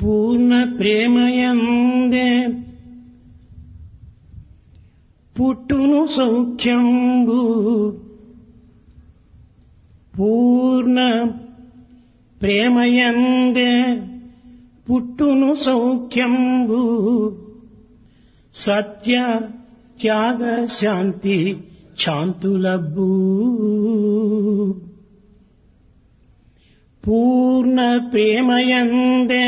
పూర్ణ ప్రేమయందే పుట్టును సౌఖ్యంబు పూర్ణ ప్రేమయందే పుట్టును సౌఖ్యంబు సత్య త్యాగ శాంతి శాంతులబ్బు పూర్ణ ప్రేమయందే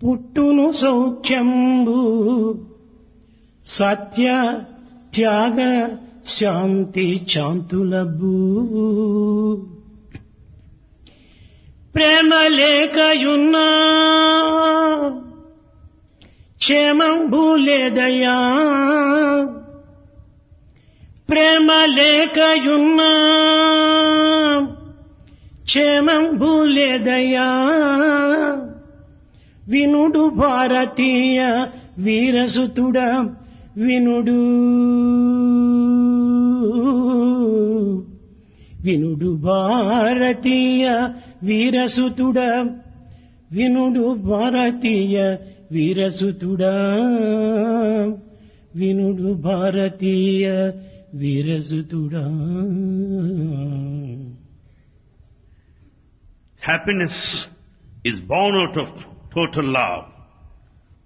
పుట్టును సౌఖ్యంబు సత్య త్యాగ శాంతి శాంతులబ్బు ప్రేమ లేకయున్నా క్షేమంబు లేదయా ప్రేమ లేకయున్నా క్షేమంబు లేదయా వినుడు భారతీయ వీరసుతుడ వినుడు వినుడు భారతీయ వీరసుతుడ వినుడు భారతీయ వీరసుతుడా వినుడు భారతీయ వీరసుతుడా. Happiness is born out of total love.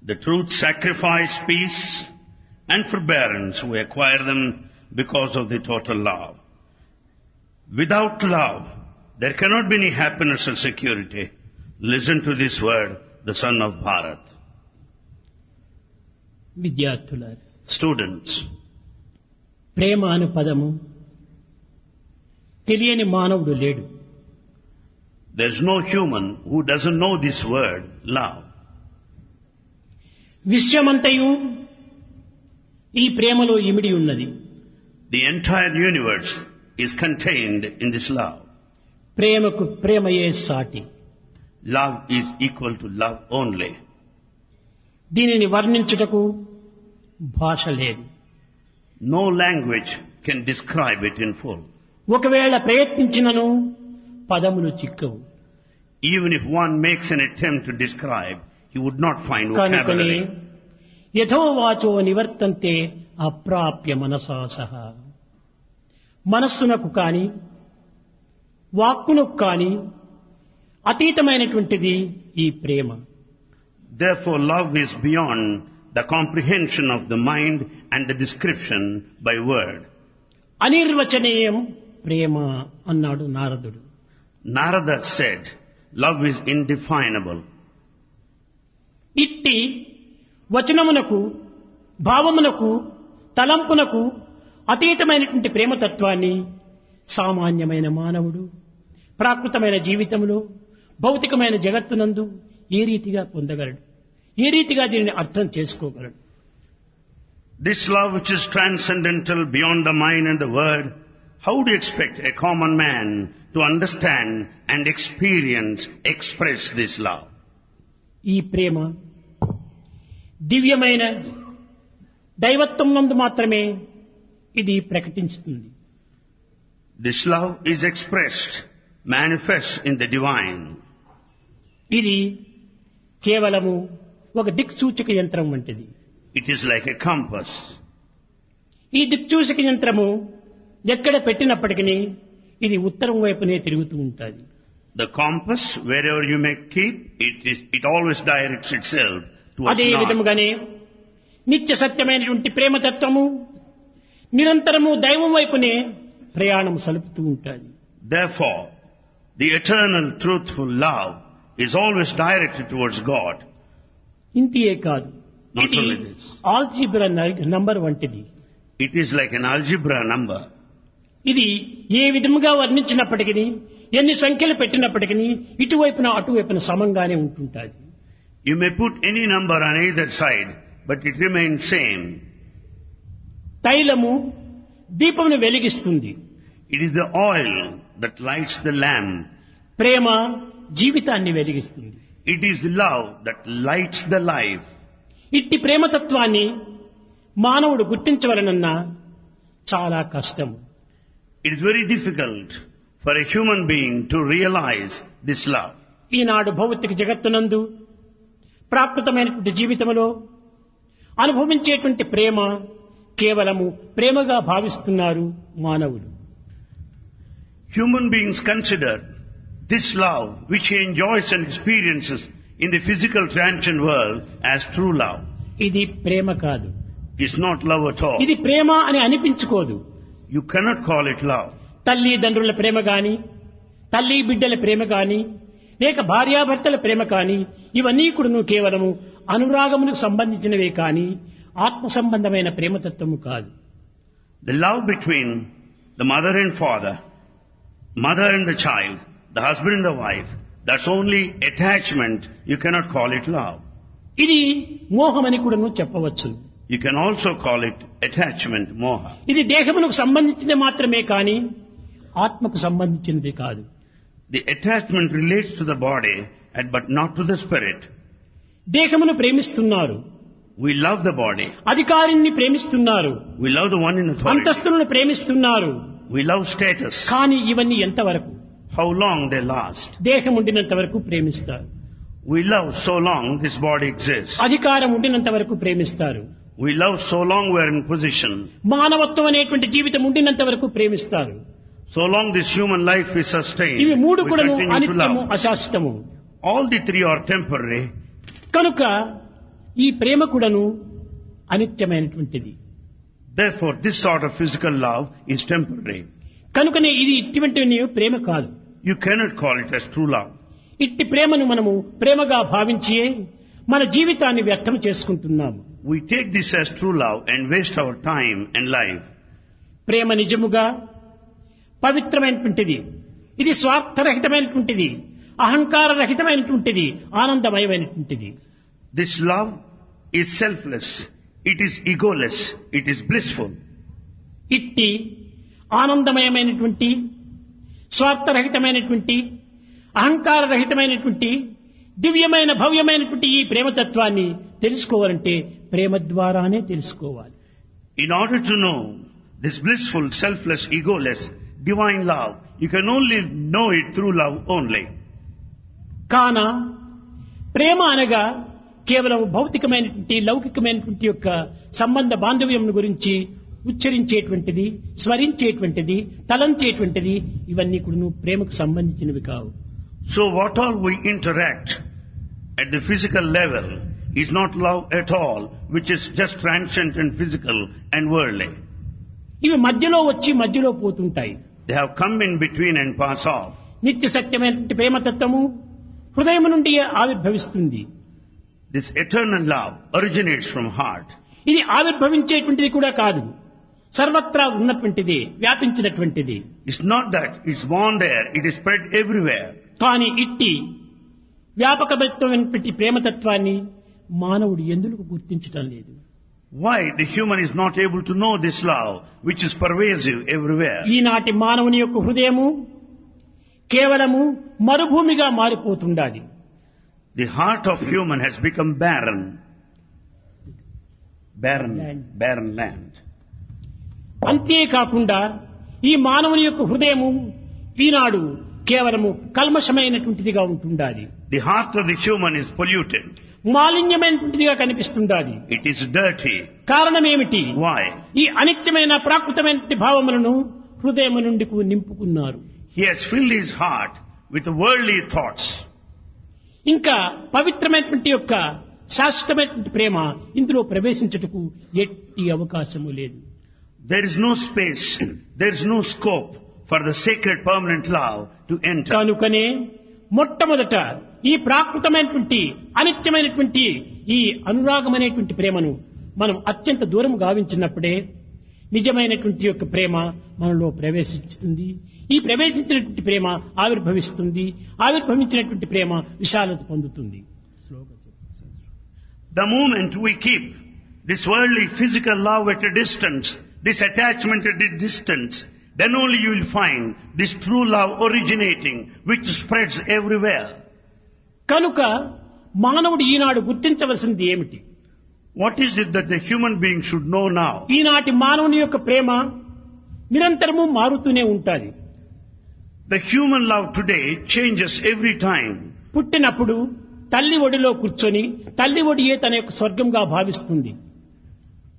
The truth, sacrifice, peace and forbearance, we acquire them because of the total love. Without love, there cannot be any happiness or security. Listen to this word, the son of Bharat. విద్యార్థులారా, Students, ప్రేమ అను పదము తెలియని మానవుడు లేడు. there is no human who doesn't know this word, love. విశ్వమంతయు ఈ ప్రేమలో ఇమిడి ఉన్నది. The entire universe is contained in this love. ప్రేమకు ప్రేమయే సాటి. Love is equal to love only. దీనిని వర్ణించుటకు భాష లేదు. No language can describe it in full. ఒకవేళ ప్రయత్నించినను పదములు చిక్కవు. Even if one makes an attempt to describe, he would not find కనుకనే vocabulary. యథోవాచో నివర్తంతే అప్రాప్య మనసా సహా. మనస్సునకు కాని వాక్కునకు కాని అతీతమైనటువంటిది ఈ ప్రేమ. Therefore, love is beyond the comprehension of the mind and the description by word. అనిర్వచనీయం ప్రేమ అన్నాడు నారదుడు. Narada said, love is indefinable. ఇట్టి వచనమునకు భావమునకు తలంపునకు అతీతమైనటువంటి ప్రేమతత్వాన్ని సామాన్యమైన మానవుడు ప్రాకృతమైన జీవితంలో భౌతికమైన జగత్తునందు ఏ రీతిగా పొందగలడు, ఏ రీతిగా దీనిని అర్థం చేసుకోగలడు? This love which is transcendental beyond the mind and the word, how do you expect a common man to understand and experience, express this love? ఈ ప్రేమ దివ్యమైన దైవత్వం నందు మాత్రమే ఇది ప్రకటించుతుంది. This love is expressed, manifest in the divine. ఇది కేవలము ఒక దిక్సూచక యంత్రం వంటిది. It is like a compass. ఈ దిక్సూచక యంత్రము ఎక్కడ పెట్టినప్పటికీ ఇది ఉత్తరం వైపునే తిరుగుతూ ఉంటుంది. The compass, wherever you may keep, it always directs itself towards అదే north. విధముగానే నిత్య సత్యమైనటువంటి ప్రేమతత్వము నిరంతరము దైవం వైపునే ప్రయాణం సలుపుతూ ఉంటుంది. Therefore, the eternal truthful love is always directed towards God. ఇంతియే కాదు, Not ఇది only this. ఆల్జీబ్రా నంబర్ వంటిది. It is like an algebra number. ఇది ఏ విధముగా వర్ణించినప్పటికీ ఎన్ని సంఖ్యలు పెట్టినప్పటికీ ఇటువైపున అటువైపున సమంగానే ఉంటుంటుంది. You may put any number on either side, but it remains same. తైలము దీపమును వెలిగిస్తుంది. It is the oil that lights the lamp. ప్రేమ జీవితాన్ని వెలిగిస్తుంది. It is the love that lights the life. ఇట్టి ప్రేమతత్వాన్ని మానవుడు గుర్తించవలనన్నా చాలా కష్టం. It is very difficult for a human being to realize this love. ఈనాడు భౌతిక జగత్తునందు ప్రాకృతమైనటువంటి జీవితంలో అనుభవించేటువంటి ప్రేమ కేవలము ప్రేమగా భావిస్తున్నారు మానవులు. Human beings consider this love which he enjoys and experiences in the physical transient world as true love. ఇది ప్రేమ కాదు. It's not love at all. ఇది ప్రేమ అని అనిపించుకోదు. You cannot call it love. తల్లిదండ్రుల ప్రేమ గాని, తల్లి బిడ్డల ప్రేమ గాని, లేక భార్యాభర్తల ప్రేమ కాని, ఇవన్నీ కూడా కేవలము అనురాగములకు సంబంధించినవే కాని ఆత్మ సంబంధమైన ప్రేమతత్వము కాదు. The love between the mother and father, mother and the child, the husband and the wife, that's only attachment. You cannot call it love. ఇది మోహమని కూడా చెప్పవచ్చు. You can also call it attachment, moha. ఇది దేహమునకు సంబంధించినది మాత్రమే కాని ఆత్మకు సంబంధించినది కాదు. The attachment relates to the body but not to the spirit. దేహమును ప్రేమిస్తున్నారు. We love the body. అధికారిని ప్రేమిస్తున్నారు. We love the one in authority. అంతస్తులను ప్రేమిస్తున్నారు. We love status. కానీ ఇవన్నీ ఎంతవరకు? How long they last. దేహం ఉండినంత వరకు ప్రేమిస్తారు. We love so long this body exists. అధికారం ఉండినంత వరకు ప్రేమిస్తారు. We love so long we are in position. మానవత్వం అనేటువంటి జీవితం ఉండినంత వరకు ప్రేమిస్తారు. So long this human life is sustained. ఇవి మూడు we కూడా continue to అనిత్యము love. అశాశ్వతము. All the three are temporary. కనుక ఈ ప్రేమ కూడాను అనిత్యమైనటువంటిది. Therefore this sort of physical love is temporary. కనుకనే ఇది ఇటువంటి ప్రేమ కాదు. You cannot call it as true love. ఇట్టి ప్రేమను మనము ప్రేమగా భావించి మన జీవితాన్ని వ్యర్థం చేసుకుంటున్నాము. We take this as true love and waste our time and life. ప్రేమ నిజముగా పవిత్రమైనటువంటిది. ఇది స్వార్థరహితమైనటువంటిది, అహంకార రహితమైనటువంటిది, ఆనందమయమైనటువంటిది. This love is selfless. It is egoless. It is blissful. ఇట్టి ఆనందమయమైనటువంటి, స్వార్థరహితమైనటువంటి, అహంకార రహితమైనటువంటి, దివ్యమైన భవ్యమైనటువంటి ఈ ప్రేమతత్వాన్ని తెలుసుకోవాలంటే ప్రేమ ద్వారానే తెలుసుకోవాలి. In order to know this blissful, selfless, egoless, divine love, you can only know it through love only. కాన ప్రేమ అనగా కేవలం భౌతికమైనటువంటి, లౌకికమైనటువంటి యొక్క సంబంధ బాంధవ్యం గురించి ఉచ్చరించేటువంటిది, స్మరించేటువంటిది, తలంచేటువంటిది, ఇవన్నీ కూడా ప్రేమకు సంబంధించినవి కావు. So what all we interact at the physical level is not love at all, which is just transient and physical and worldly. ఇవి మధ్యలో వచ్చి మధ్యలో పోతుంటాయి. They have come in between and pass off. నిత్య సత్యమైనటువంటి ప్రేమతత్వము హృదయం నుండి ఆవిర్భవిస్తుంది. This eternal love originates from heart. ఇది ఆవిర్భవించేటువంటిది కూడా కాదు, సర్వత్రా ఉన్నటువంటిది, వ్యాపించినటువంటిది. It's not that it's born there, it is spread everywhere. కానీ ఇట్టి వ్యాపకమైనటువంటి ప్రేమతత్వాన్ని మానవుడు ఎందుకు గుర్తించటం లేదు? Why the human is not able to know this love, which is pervasive everywhere? ఈనాటి మానవుని యొక్క హృదయము కేవలము మరుభూమిగా మారిపోతుండాలి. The heart of human has become barren. Barren land. అంతేకాకుండా ఈ మానవుని యొక్క హృదయము ఈనాడు కేవలము కల్మషమైనటువంటిదిగా ఉంటుండాలి. The heart of the human is polluted. మాలిన్యమైనటువంటిదిగా కనిపిస్తుండాలి. It is dirty. కారణం ఏమిటి? Why? ఈ అనిత్యమైన ప్రాకృతమైన భావములను హృదయం నుండి నింపుకున్నారు. He has filled his heart with worldly thoughts. ఇంకా పవిత్రమైనటువంటి యొక్క శాశ్వతమైనటువంటి ప్రేమ ఇందులో ప్రవేశించుటకు ఎట్టి అవకాశము లేదు. There is no space, there is no scope for the sacred permanent love to enter. కనుకనే మొట్టమొదట ఈ ప్రాకృతమైనటువంటి అనిత్యమైనటువంటి ఈ అనురాగమైనటువంటి ప్రేమను మనం అత్యంత దూరం గావించినప్పుడే నిజమైనటువంటి యొక్క ప్రేమ మనలో ప్రవేశిస్తుంది. ఈ ప్రవేశించినటువంటి ప్రేమ ఆవిర్భవిస్తుంది. ఆవిర్భవించినటువంటి ప్రేమ విశాలత పొందుతుంది. The moment we keep this worldly physical love at a distance, this attachment at a distance, then only you will find this true love originating, which spreads everywhere. కనుక మానవుడు ఈనాడు గుర్తించవలసింది ఏమిటి? What is it that the human being should know now? ఈనాటి మానవుని యొక్క ప్రేమ నిరంతరము మారుతూనే ఉంటాది. The human love today changes every time. పుట్టినప్పుడు తల్లి ఒడిలో కూర్చొని తల్లి ఒడియే తన యొక్క స్వర్గంగా భావిస్తుంది.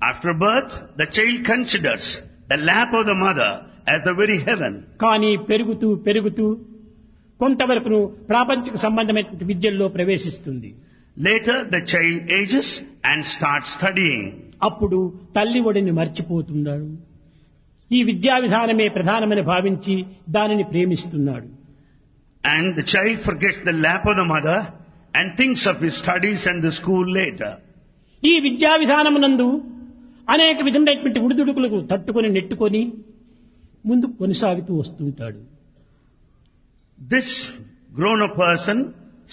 After birth, the child considers the lap of the mother as the very heaven. కానీ పెరుగుతూ పెరుగుతూ కొంతవరకును ప్రాపంచిక సంబంధమైన విద్యల్లో ప్రవేశిస్తుంది. Later, the child ages and starts studying. అప్పుడు తల్లి ఒడిని మర్చిపోతున్నాడు. ఈ విద్యా విధానమే ప్రధానమని భావించి దానిని ప్రేమిస్తున్నాడు. And the child forgets the lap of the mother and thinks of his studies and the school later. ఈ విద్యా విధానమునందు అనేక విధమైనటువంటి ఉడిదుడుకులకు తట్టుకొని నెట్టుకొని ముందుకు కొనసాగుతూ వస్తుంటాడు. This grown-up person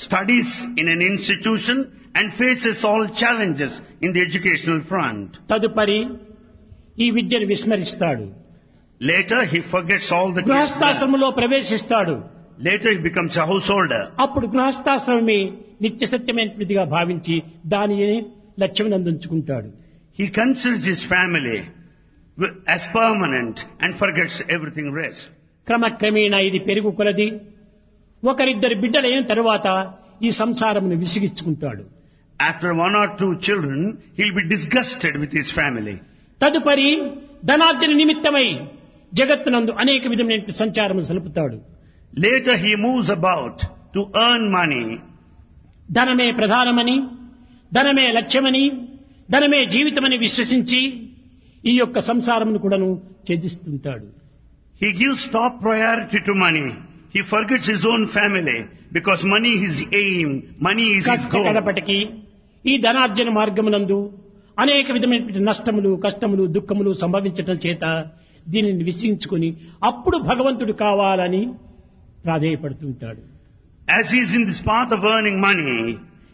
studies in an institution and faces all challenges in the educational front. తదుపరి ఈ విద్యను విస్మరిస్తాడు. Later he forgets all the గృహస్థాశ్రమంలో ప్రవేశిస్తాడు. Later he becomes a householder. అప్పుడు గృహస్థాశ్రమమే నిత్య సత్యమైనదిగా భావించి దానిని లక్ష్యం అందించుకుంటాడు. He considers his family as permanent and forgets everything rest. క్రమక్రమేణా ఇది పెరుగు కొలది ఒకరిద్దరు బిడ్డలైన తరువాత ఈ సంసారమును విసిగించుకుంటాడు. After one or two children, he'll be disgusted with his family. తదుపరి ధనార్జన నిమిత్తమై జగత్తునందు అనేక విధమైన సంచారము సలుపుతాడు. Later he moves about to earn money. ధనమే ప్రధానమని, ధనమే లక్ష్యమని, ధనమే జీవితమని విశ్వసించి ఈ యొక్క సంసారమును కూడాను ఛేదిస్తుంటాడు. He gives top priority to money. He forgets his own family because money is his aim, money is his goal. కష్టపడపటికి ఈ ధనార్జన మార్గమునందు అనేక విధమైన నష్టములు, కష్టములు, దుఃఖములు సంభవించటం చేత దీనిని విశ్వసించుకొని అప్పుడు భగవంతుడు కావాలని ప్రాధేయపడుతుంటాడు. As he is in this path of earning money,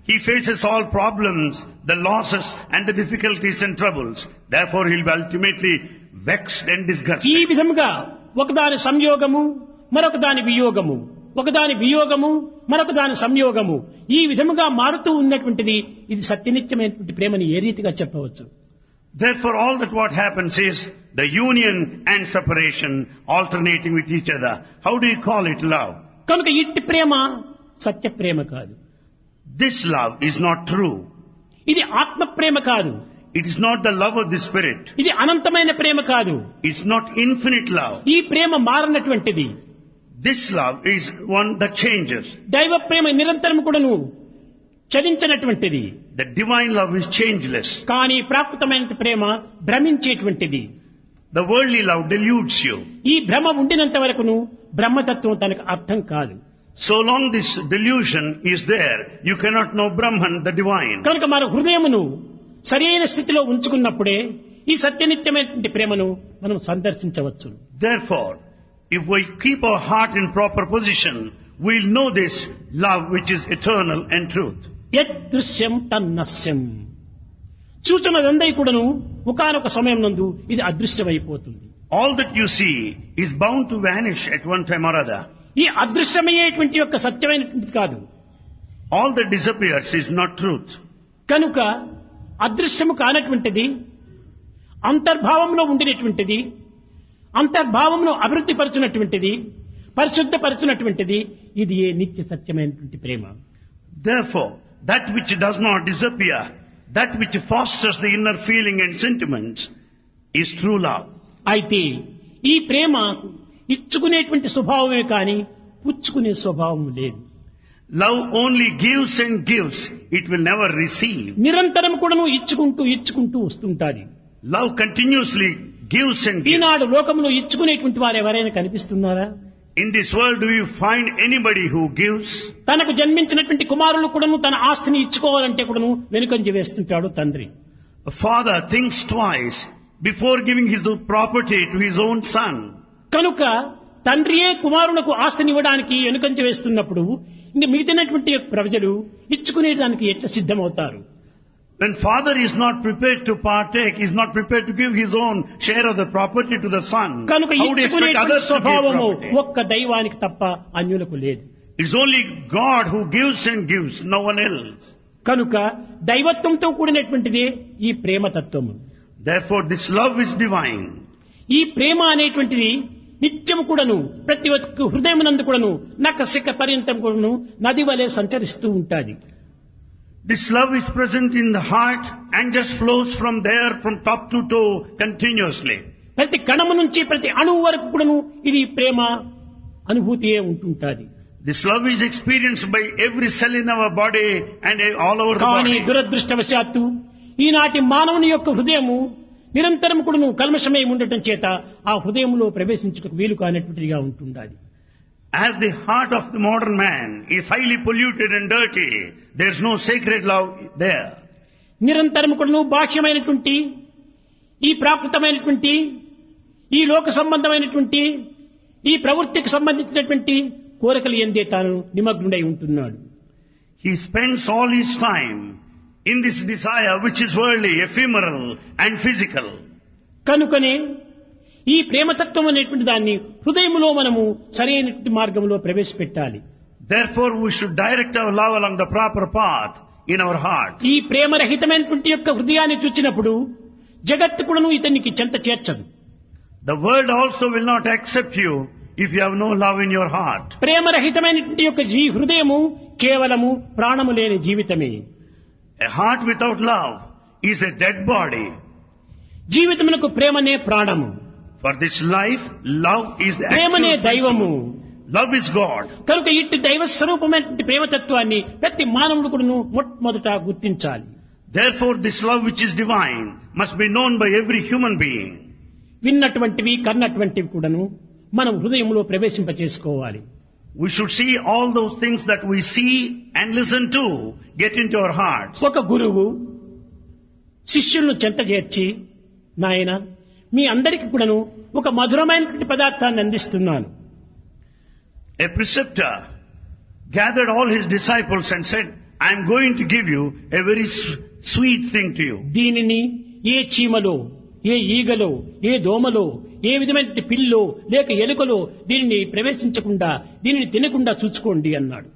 he faces all problems, the losses and the difficulties and troubles. Therefore he will be ultimately vexed and disgusted. ఈ విధముగా ఒకదాని సంయోగము, మరొక దాని వియోగము, ఒకదాని వియోగము, మరొక దాని సంయోగము, ఈ విధముగా మారుతూ ఉన్నటువంటిది ఇది సత్యనిత్యమైనటువంటి ప్రేమని ఏ రీతిగా చెప్పవచ్చు? Therefore all that what happens is the union and separation alternating with each other. How do you call it love? కనుక ఇట్టి ప్రేమ సత్య ప్రేమ కాదు. This love is not true. ఇది ఆత్మ ప్రేమ కాదు. It is not the love of the spirit. ఇది అనంతమైన ప్రేమ కాదు. It's not infinite love. ఈ ప్రేమ మారనటువంటిది. This love is one that changes. దైవ ప్రేమ నిరంతరం కూడాను చలించినటువంటిది. The divine love is changeless. కానీ ప్రాకృతమైన ప్రేమ భ్రమించేటువంటిది. The worldly love deludes you. ఈ భ్రమ ఉండినంత వరకును బ్రహ్మతత్వం తనకు అర్థం కాదు. So long this delusion is there, you cannot know Brahman, the divine. కనుక మన హృదయమును సరైన స్థితిలో ఉంచుకున్నప్పుడే ఈ సత్యనిత్యమైనటువంటి ప్రేమను మనం సందర్శించవచ్చు. Therefore, if we keep our heart in proper position, we'll know this love which is eternal and truth. యదృశ్యం తన్నస్యం. చూచున్నదందరి కూడాను ఒకానొక సమయం నందు ఇది అదృశ్యమైపోతుంది. All that you see is bound to vanish at one time or other. ఈ అదృశ్యమయ్యేటువంటి యొక్క సత్యమైనటువంటిది కాదు. All that disappears is not truth. కనుక అదృశ్యము కానటువంటిది, అంతర్భావంలో ఉండినటువంటిది, అంతర్భావంలో అభివృద్ధి పరచునటువంటిది, పరిశుద్ధపరచునటువంటిది ఇది ఏ నిత్య సత్యమైనటువంటి ప్రేమ. Therefore, that which does not disappear, that which fosters the inner feeling and sentiments is true love. అయితే ఈ ప్రేమ ఇచ్చుకునేటువంటి స్వభావమే కానీ పుచ్చుకునే స్వభావం లేదు. Love only gives and gives, it will never receive. నిరంతరం కూడాను ఇచ్చుకుంటూ వస్తుంటాది. Love continuously gives and gives. ఈనాడు లోకంలో ఇచ్చుకునేటువంటి వారు ఎవరైనా కనిపిస్తున్నారా? In this world, do you find anybody who gives? తనకు జన్మించినటువంటి కుమారులు కూడాను తన ఆస్తిని ఇచ్చుకోవాలంటే కూడాను వెనుకంజ వేస్తుంటాడు తండ్రి. A father thinks twice before giving his property to his own son. కనుక తండ్రియే కుమారులకు ఆస్తిని ఇవ్వడానికి వెనుకంజ వేస్తున్నప్పుడు ఇంక మిగిలినటువంటి ప్రజలు ఇచ్చుకునేదానికి ఎట్లా సిద్ధమవుతారు? When father is not prepared to partake, is not prepared to give his own share of the property to the son, కనుక how do you expect ఇచ్చుకునేటువంటి others to give స్వభావము property? ఒక్క దైవానికి తప్ప అన్యులకు లేదు. It's only God who gives and gives, no one else. కనుక దైవత్వంతో కూడినటువంటిదే ఈ ప్రేమ తత్వము. Therefore this love is divine. ఈ ప్రేమ అనేటువంటిది నిత్యము కూడాను ప్రతి ఒక్క హృదయమునందు కూడాను నఖశిఖ పర్యంతం కూడాను నది వలె సంచరిస్తూ ఉంటాది. This love is present in the heart and just flows from there from top to toe continuously. ప్రతి కణము నుంచి ప్రతి అణువు వరకు కూడాను ఇది ప్రేమ అనుభూతియే ఉంటుంటాది. This love is experienced by every cell in our body and all over the కానీ body. దురదృష్టవశాత్తు ఈనాటి మానవుని యొక్క హృదయము నిరంతరం కూడాను కల్మషమై ఉండటం చేత ఆ హృదయంలో ప్రవేశించుటకు వీలు కానటువంటిదిగా ఉంటుండాలి. As the heart of the modern man is highly polluted and dirty, there is no sacred love there. నిరంతరం కూడాను బాహ్యమైనటువంటి ఈ ప్రాకృతమైనటువంటి ఈ లోక సంబంధమైనటువంటి ఈ ప్రవృత్తికి సంబంధించినటువంటి కోరికలు ఎందే తాను నిమగ్నుడై ఉంటున్నాడు. He spends all his time in this desire which is worldly, ephemeral and physical. కనుకనే ఈ ప్రేమతత్వం అనేటువంటి దాన్ని హృదయంలో మనము సరైనటువంటి మార్గంలో ప్రవేశపెట్టాలి. Therefore we should direct our love along the proper path in our heart. ఈ ప్రేమరహితమైనటువంటి యొక్క హృదయాన్ని చూచినప్పుడు జగత్తు కూడాను ఇతనికి చెంత చేర్చదు. The world also will not accept you if you have no love in your heart. ప్రేమరహితమైనటువంటి యొక్క ఈ హృదయము కేవలము ప్రాణము లేని జీవితమే. A heart without love is a dead body. జీవితమునకు ప్రేమనే ప్రాణము. For this life, love is the ప్రేమనే actual దైవము. principle. Love is God. కనుక ఇట్టి దైవ స్వరూపమైనటువంటి ప్రేమతత్వాన్ని ప్రతి మానవుడు కూడాను మొట్టమొదట గుర్తించాలి. Therefore this love which is divine must be known by every human being. విన్నటువంటివి కన్నటువంటివి కూడాను మనం హృదయంలో ప్రవేశింపచేసుకోవాలి. We should see all those things that we see and listen to get into our hearts. ఒక గురువు శిష్యులను చెంత చేర్చి, నాయన మీ అందరికీ కూడాను ఒక మధురమైనటువంటి పదార్థాన్ని అందిస్తున్నాను. A preceptor gathered all his disciples and said, I am going to give you a very sweet thing to you. దీనిని ఏ చీమలో, ఏ ఈగలో, ఏ దోమలో, ఏ విధమైన పిల్లో లేక ఎలుకలో దీనిని ప్రవేశించకుండా దీనిని తినకుండా చూసుకోండి అన్నాడు.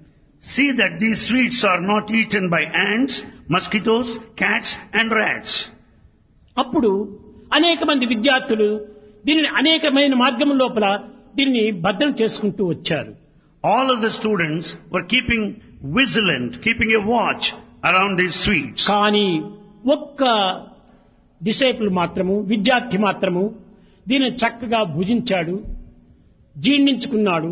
See that these sweets are not eaten by ants, mosquitoes, cats and rats. అప్పుడు అనేక మంది విద్యార్థులు దీనిని అనేకమైన మార్గం లోపల దీనిని భద్రం చేసుకుంటూ వచ్చారు. All of the students were keeping vigilant, keeping a watch around these sweets. కానీ ఒక్క డిసైపుల్ మాత్రము, విద్యార్థి మాత్రము దీనిని చక్కగా భుజించాడు, జీర్ణించుకున్నాడు.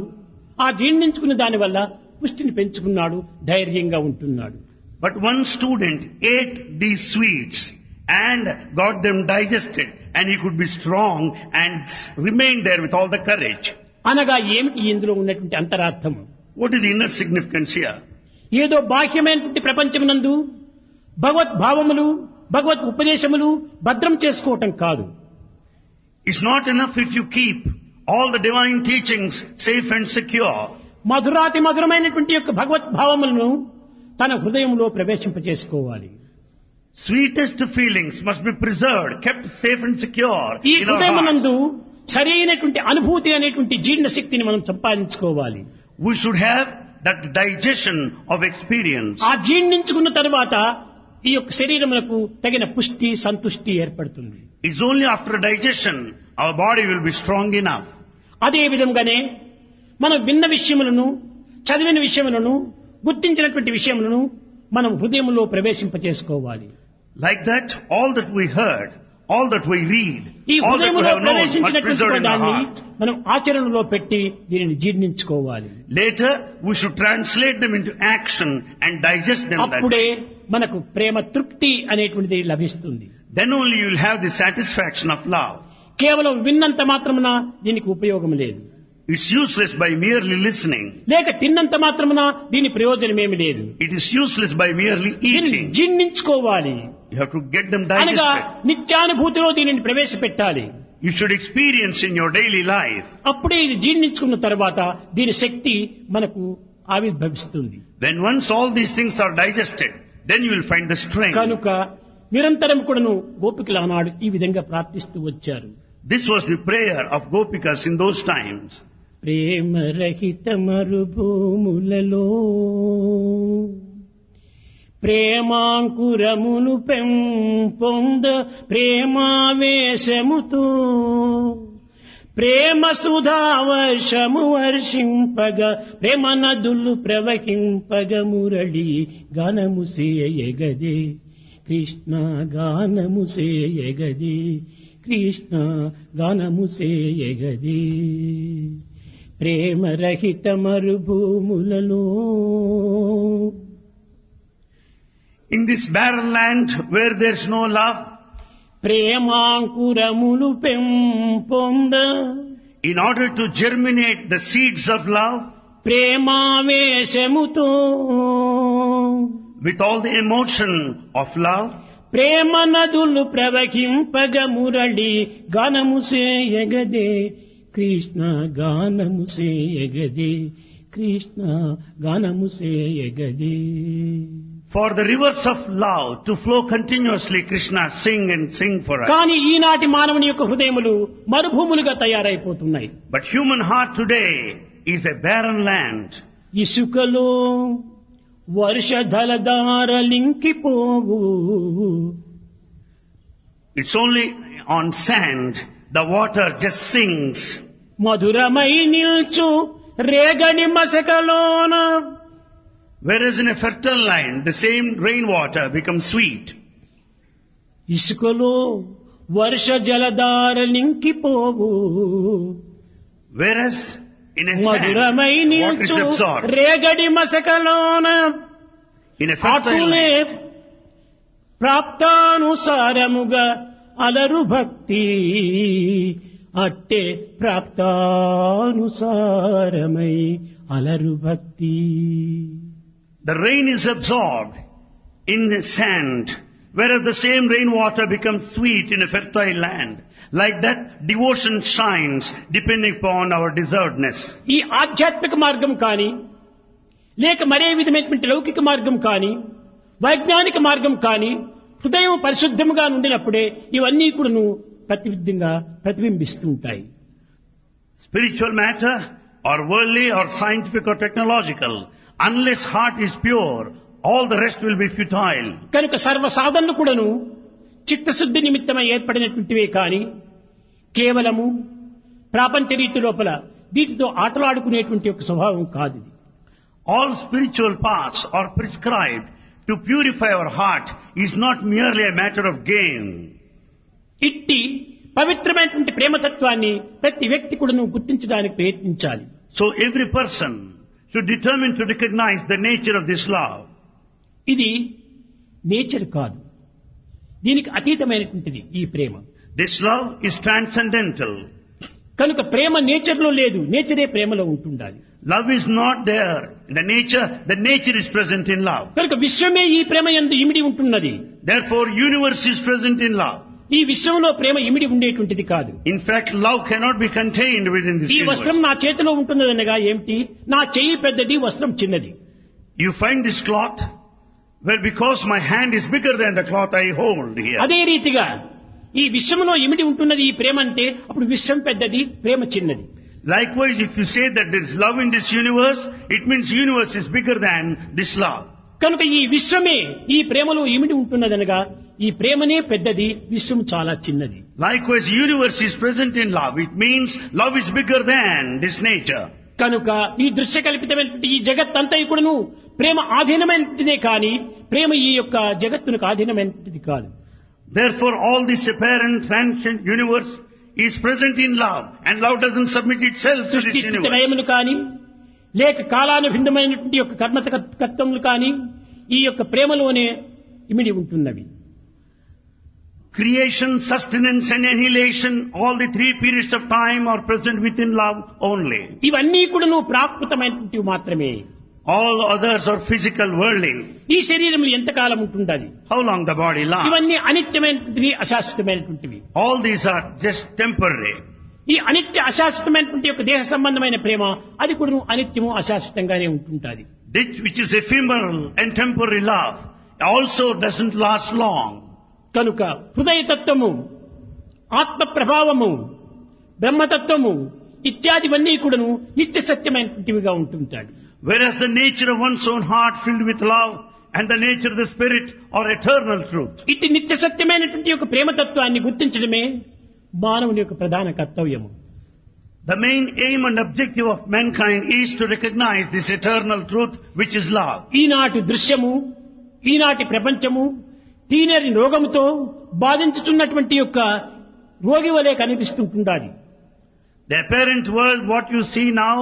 ఆ జీర్ణించుకున్న దాని వల్ల పుష్టిని పెంచుకున్నాడు, ధైర్యంగా ఉంటున్నాడు. But one student ate these sweets and got them digested, and he could be strong and remain there with all the courage. అనగా ఏమిటి ఇందులో ఉన్నటువంటి అంతరార్థం? What is the inner significance here? ఏదో బాహ్యమైనటువంటి ప్రపంచమునందు భగవత్ భావములు, భగవత్ ఉపదేశములు భద్రం చేసుకోవటం కాదు. It's not enough if you keep all the divine teachings safe and secure. మధురాతి మధురమైనటువంటి యొక్క భగవత్ భావములను తన హృదయంలో ప్రవేశింపచేసుకోవాలి. Sweetest feelings must be preserved, kept safe and secure ఈ in our hearts. హృదయమునందు సరైనటువంటి అనుభూతి అనేటువంటి జీర్ణ శక్తిని మనం సంపాదించుకోవాలి. We should have that digestion of experience. ఆ జీర్ణించుకున్న తర్వాత ఈ యొక్క శరీరములకు తగిన పుష్టి, సంతుష్టి ఏర్పడుతుంది. It's only after digestion our body will be strong enough. అదే విధంగానే మనం విన్న విషయములను, చదివిన విషయములను, గుర్తించినటువంటి విషయములను మనం హృదయంలో ప్రవేశింపచేసుకోవాలి. Like that, all that we heard, all that we read, ఈ all that we హృదయంలో have known must ప్రవేశించినటువంటి preserve in our దాన్ని heart. మనం ఆచరణలో పెట్టి దీనిని జీర్ణించుకోవాలి. Later, we should translate them into action and digest them. That అప్పుడే way. మనకు ప్రేమ తృప్తి అనేటువంటిది లభిస్తుంది. Then only you will have the satisfaction of love. కేవలం విన్నంత మాత్రమున దీనికి ఉపయోగం లేదు. It's useless by merely listening. లేక తిన్నంత మాత్రమున దీని ప్రయోజనమేమి లేదు. It is useless by merely దీనిని eating. జీర్ణించుకోవాలి. You have to get them అనగా digested. నిత్యానుభూతిలో దీనిని ప్రవేశపెట్టాలి. You should experience in your daily life. అప్పుడే ఇది జీర్ణించుకున్న తర్వాత దీని శక్తి మనకు ఆవిర్భవిస్తుంది. When once all these things are digested, then you will find the strength. కనుక నిరంతరం కూడాను గోపికలు ఆనాడు ఈ విధంగా ప్రార్థిస్తూ వచ్చారు. This was the prayer of Gopikas in those times. ప్రేమ రహిత మరుభూములలో ప్రేమాంకురమును పెంపొంద ప్రేమావేశముతో ప్రేమ సుధా వర్షము వర్షింపగా ప్రేమ నదులు ప్రవహింపగ మురళి గానము సేయగదే కృష్ణ గానము సేయగదే కృష్ణ గానము సేయగదే ప్రేమరహిత మరుభూములలో In this barren land where there's no love, ప్రేమాంకురములు పెంపొంద in order to germinate the seeds of love, ప్రేమావేశముతో with all the emotion of love, ప్రేమ నదులు ప్రవహింపగ మురళి గానము సేయగదే కృష్ణ గానము సేయగదే కృష్ణ గానము సేయగదే. for the rivers of love to flow continuously, Krishna, sing and sing for us. కానీ ఈనాటి మానవుని యొక్క హృదయములు మరుభూములుగా తయారైపోతున్నాయి. But human heart today is a barren land. ఇసుకలో వర్షధలధారలింకిపోవు It's only on sand the water just sings. మధురమై నిల్చు రేగని మసకలోన Whereas in a fertile land, the same rainwater becomes sweet. ఇసుకలో వర్ష జలధారలింకిపోవు Whereas in a sand, మధురమై water is నిల్చు absorbed. రేగడి మసకలోన In a fertile అటులే land, ప్రాప్తానుసారముగా అలరు భక్తి అట్టే ప్రాప్తానుసారమై అలరు భక్తి. the rain is absorbed in the sand, whereas the same rainwater becomes sweet in a fertile land. Like that, devotion shines depending upon our deservedness. ఈ ఆధ్యాత్మిక మార్గం కానీ లేక మరే విధమైనటువంటి లౌకిక మార్గం కానీ వైజ్ఞానిక మార్గం కానీ హృదయం పరిశుద్ధముగా ఉండినప్పుడే ఇవన్నీ కూడాను ప్రతిబింబిస్తుంటాయి. Spiritual matter or worldly or scientific or technological, unless heart is pure, all the rest will be futile. కనుక సర్వ సాధనలు కూడాను చిత్తశుద్ధి నిమిత్తమై ఏర్పడినటువంటివే కానీ కేవలము ప్రాపంచ రీతి లోపల వీటితో ఆటలాడుకునేటువంటి ఒక స్వభావం కాదు ఇది. All spiritual paths are prescribed to purify our heart is not merely a matter of gain. ఇట్టి పవిత్రమైనటువంటి ప్రేమతత్వాన్ని ప్రతి వ్యక్తి కూడాను గుర్తించడానికి ప్రయత్నించాలి. So every person should determine to recognize the nature of this love. ఇది నేచర్ కాదు, దీనికి అతీతమైనటువంటిది ఈ ప్రేమ. This love is transcendental. కనుక ప్రేమ నేచర్లో లేదు, నేచరే ప్రేమలో ఉంటుండాలి. Love is not there in the nature is present in love. కనుక విశ్వమే ఈ ప్రేమ యందు ఇమిడి ఉంటున్నది. Therefore universe is present in love. ఈ విశ్వంలో ప్రేమ ఇమిడి ఉండేటువంటిది కాదు. In fact, love cannot be contained within this ఈ వస్త్రం universe. నా చేతిలో ఉంటున్నదనగా ఏమిటి, నా చెయ్యి పెద్దది, వస్త్రం చిన్నది. You find this cloth, well, because my hand is bigger than the cloth I hold here. అదే రీతిగా ఈ విశ్వంలో ఇమిడి ఉంటున్నది ఈ ప్రేమ అంటే అప్పుడు విశ్వం పెద్దది, ప్రేమ చిన్నది. Likewise, if you say that there is love in this universe, it means universe is bigger than this love. కనుక ఈ విశ్వమే ఈ ప్రేమలో ఇమిడి ఉంటున్నదనగా ఈ ప్రేమనే పెద్దది, విశ్వం చాలా చిన్నది. Likewise, universe is present in love. It means love is bigger than this nature. కనుక ఈ దృశ్య కల్పితమైనటువంటి ఈ జగత్తంతా కూడాను ప్రేమ ఆధీనమైనదే కానీ ప్రేమ ఈ యొక్క జగత్తునకు ఆధీనమైనది కాదు. Therefore, all this apparent transient universe is present in love, and love doesn't submit itself to సృష్టి this స్థితి universe. లయములు కానీ లేక కాలానుభిన్నమైనటువంటి యొక్క కర్మతత్వములు కానీ ఈ యొక్క ప్రేమలోనే ఇమిడి ఉంటున్నవి. Creation, sustenance and annihilation, all the three periods of time are present within love only. ఇవన్నీ కూడాను ప్రాకృతమైనటువంటివి మాత్రమే. All others are physical, worldly. ఈ శరీరంలో ఎంతకాలం ఉంటుండాలి? How long the body lasts. ఇవన్నీ అనిత్యమైనటువంటివి, అశాశ్వతమైనటువంటివి. All these are just temporary. ఈ అనిత్య అశాశ్వతమైనటువంటి యొక్క దేహ సంబంధమైన ప్రేమ అది కూడా అనిత్యము అశాశ్వతంగానే ఉంటుంటుంది. This which is ephemeral and temporary love also doesn't last long. కనుక హృదయతత్వము, ఆత్మ ప్రభావము, బ్రహ్మతత్వము ఇత్యాదివన్నీ కూడాను నిత్య సత్యమైనటువంటివిగా ఉంటుంటాడు. Whereas the nature of one's own heart filled with love and the nature of the spirit are eternal truth. ఇట్టి నిత్య సత్యమైనటువంటి యొక్క ప్రేమతత్వాన్ని గుర్తించడమే మానవుని యొక్క ప్రధాన కర్తవ్యము. The main aim and objective of mankind is to recognize this eternal truth which is love. ఈనాటి దృశ్యము, ఈనాటి ప్రపంచము తీనరి రోగముతో బాధించుచున్నటువంటి యొక్క రోగి వలె కనిపిస్తుంటుండాలి. The apparent world, what you see now,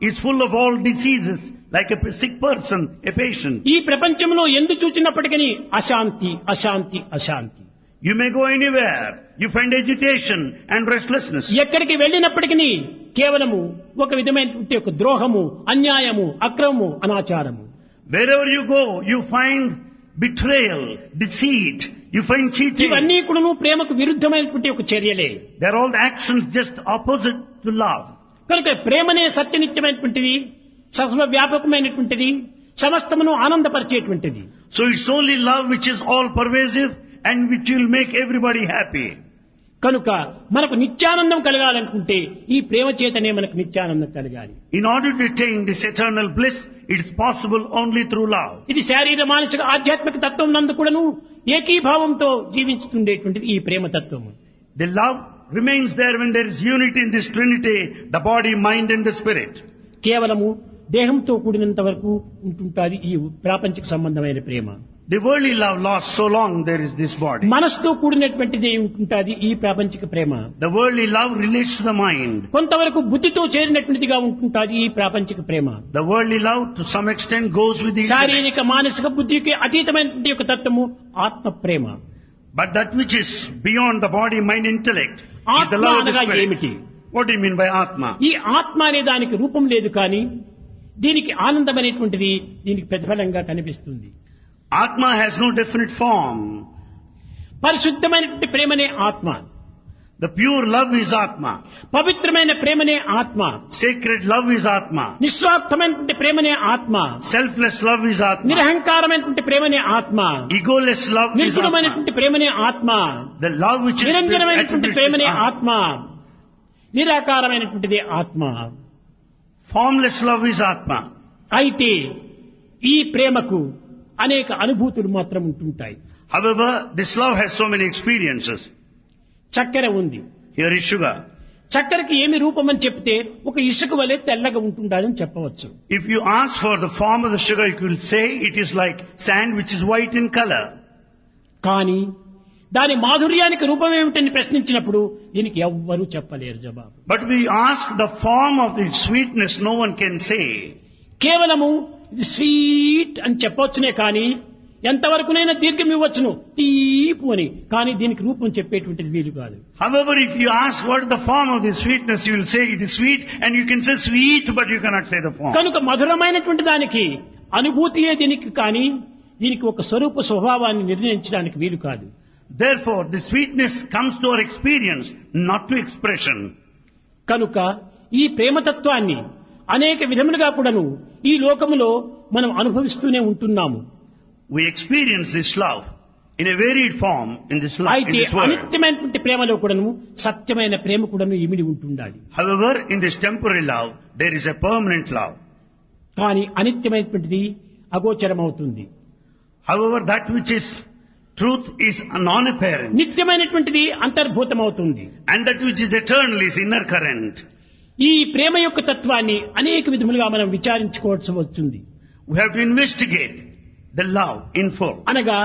is full of all diseases, like a sick person, a patient. ఈ ప్రపంచంలో ఎందు చూచినప్పటికీ అశాంతి అశాంతి అశాంతి. You may go anywhere, you find agitation and restlessness. ఎక్కడికి వెళ్ళినప్పటికీ కేవలము ఒక విధమైనటువంటి ఒక ద్రోహము, అన్యాయము, అక్రమము, అనాచారము. Wherever you go, you find betrayal, deceit, you find cheating. ఇవన్నీ కూడా ప్రేమకు విరుద్ధమైనటువంటి ఒక చర్యలే. They are all actions just opposite to love. కనుక ప్రేమనే సత్యనిత్యమైనటువంటిది, సర్వవ్యాపకమైనటువంటిది, సమస్తమును ఆనందపరిచేటువంటిది. So it's only love which is all pervasive and which will make everybody happy. కనుక మనకు నిత్యానందం కలగాలనుకుంటే ఈ ప్రేమ చేతనే మనకు నిత్యానందం కలగాలి. In order to attain this eternal bliss, it is possible only through love. ఇది శారీర మానసిక ఆధ్యాత్మిక తత్వం నందు కూడాను ఏకీభావంతో జీవించుతుండేటువంటిది ఈ ప్రేమ తత్వము. The love remains there when there is unity in this trinity, the body, mind and the spirit. కేవలము దేహంతో కూడినంత వరకు ఉంటుంటాది ఈ ప్రాపంచిక సంబంధమైన ప్రేమ. The worldly love lasts so long there is this body. మనసుతో కూడినటువంటిది ఉంటుంటాది ఈ ప్రాపంచిక ప్రేమ. The worldly love relates to the mind. కొంతవరకు బుద్ధితో చేరినటువంటిదిగా ఉంటుంటాది ఈ ప్రాపంచిక ప్రేమ. The worldly love to some extent goes with the intellect. శారీరక మానసిక బుద్ధికి అతీతమైనటువంటి యొక్క తత్వము ఆత్మ ప్రేమ. But that which is beyond the body, mind, intellect is the ఆత్మ love of the అనగా spirit. ఏమిటి? What do you mean by Atma? ఈ ఆత్మ అనే దానికి రూపం లేదు కానీ దీనికి ఆనందం అనేటువంటిది దీనికి ప్రతిఫలంగా కనిపిస్తుంది. Atma has no definite form. పరిశుద్ధమైనటువంటి ప్రేమనే ఆత్మ. The pure love is Atma. పవిత్రమైన ప్రేమనే ఆత్మ. Sacred love is Atma. నిస్వార్థమైనటువంటి ప్రేమనే ఆత్మ. Selfless love is Atma. నిరహంకారమైనటువంటి ప్రేమనే ఆత్మ. Egoless love is Atma. నిర్గుణమైనటువంటి ప్రేమనే ఆత్మ. The love which is నిరంజనమైనటువంటి ప్రేమనే attributes is ఆత్మ. నిరాకారమైనటువంటిది ఆత్మ. Formless love is Atma. అయితే ఈ ప్రేమకు అనేక అనుభూతులు మాత్రం ఉంటుంటాయి. However, this love has so many experiences. చక్కెర ఉంది. Here is sugar. చక్కెరకి ఏమి రూపం అని చెప్తే ఒక ఇసుక వలె తెల్లగా ఉంటుందని చెప్పవచ్చు. If you ask for the form of the sugar, you will say it is like sand which is white in color. కానీ దాని మాధుర్యానికి రూపం ఏమిటని ప్రశ్నించినప్పుడు దీనికి ఎవ్వరూ చెప్పలేరు జవాబు. But we ask the form of the sweetness, no one can say. కేవలము ఇది స్వీట్ అని చెప్పవచ్చునే కానీ ఎంతవరకునైనా దీర్ఘం ఇవ్వచ్చును తీపు అని, కానీ దీనికి రూపం చెప్పేటువంటిది వీలు కాదు. However, if you ask what is the form of the sweetness, you will say it is sweet, and you can say sweet, but you cannot say the form. కనుక మధురమైనటువంటి దానికి అనుభూతియే దీనికి కానీ దీనికి ఒక స్వరూప స్వభావాన్ని నిర్ణయించడానికి వీలు కాదు. Therefore, the sweetness comes to our experience, not to expression. కనుక ఈ ప్రేమతత్వాన్ని అనేక విధములుగా కూడాను ఈ లోకములో మనం అనుభవిస్తూనే ఉంటున్నాము. We experience this love in a varied form in this life, in అయితే this world. అనిత్యమైనటువంటి ప్రేమలో కూడాను సత్యమైన ప్రేమ కూడాను ఇమిడి ఉంటుండాలి. However, in this temporary love, there is a permanent love. కానీ అనిత్యమైనటువంటిది అగోచరమవుతుంది. However, that which is truth is non-apparent, నిత్యమైనటువంటిది అంతర్భూతమవుతుంది. and that which is eternal is inner current. ఈ ప్రేమ యొక్క తత్వాన్ని అనేక విధములుగా మనం విచారించుకోవాల్సి వస్తుంది. We have to investigate the love in full. అనగా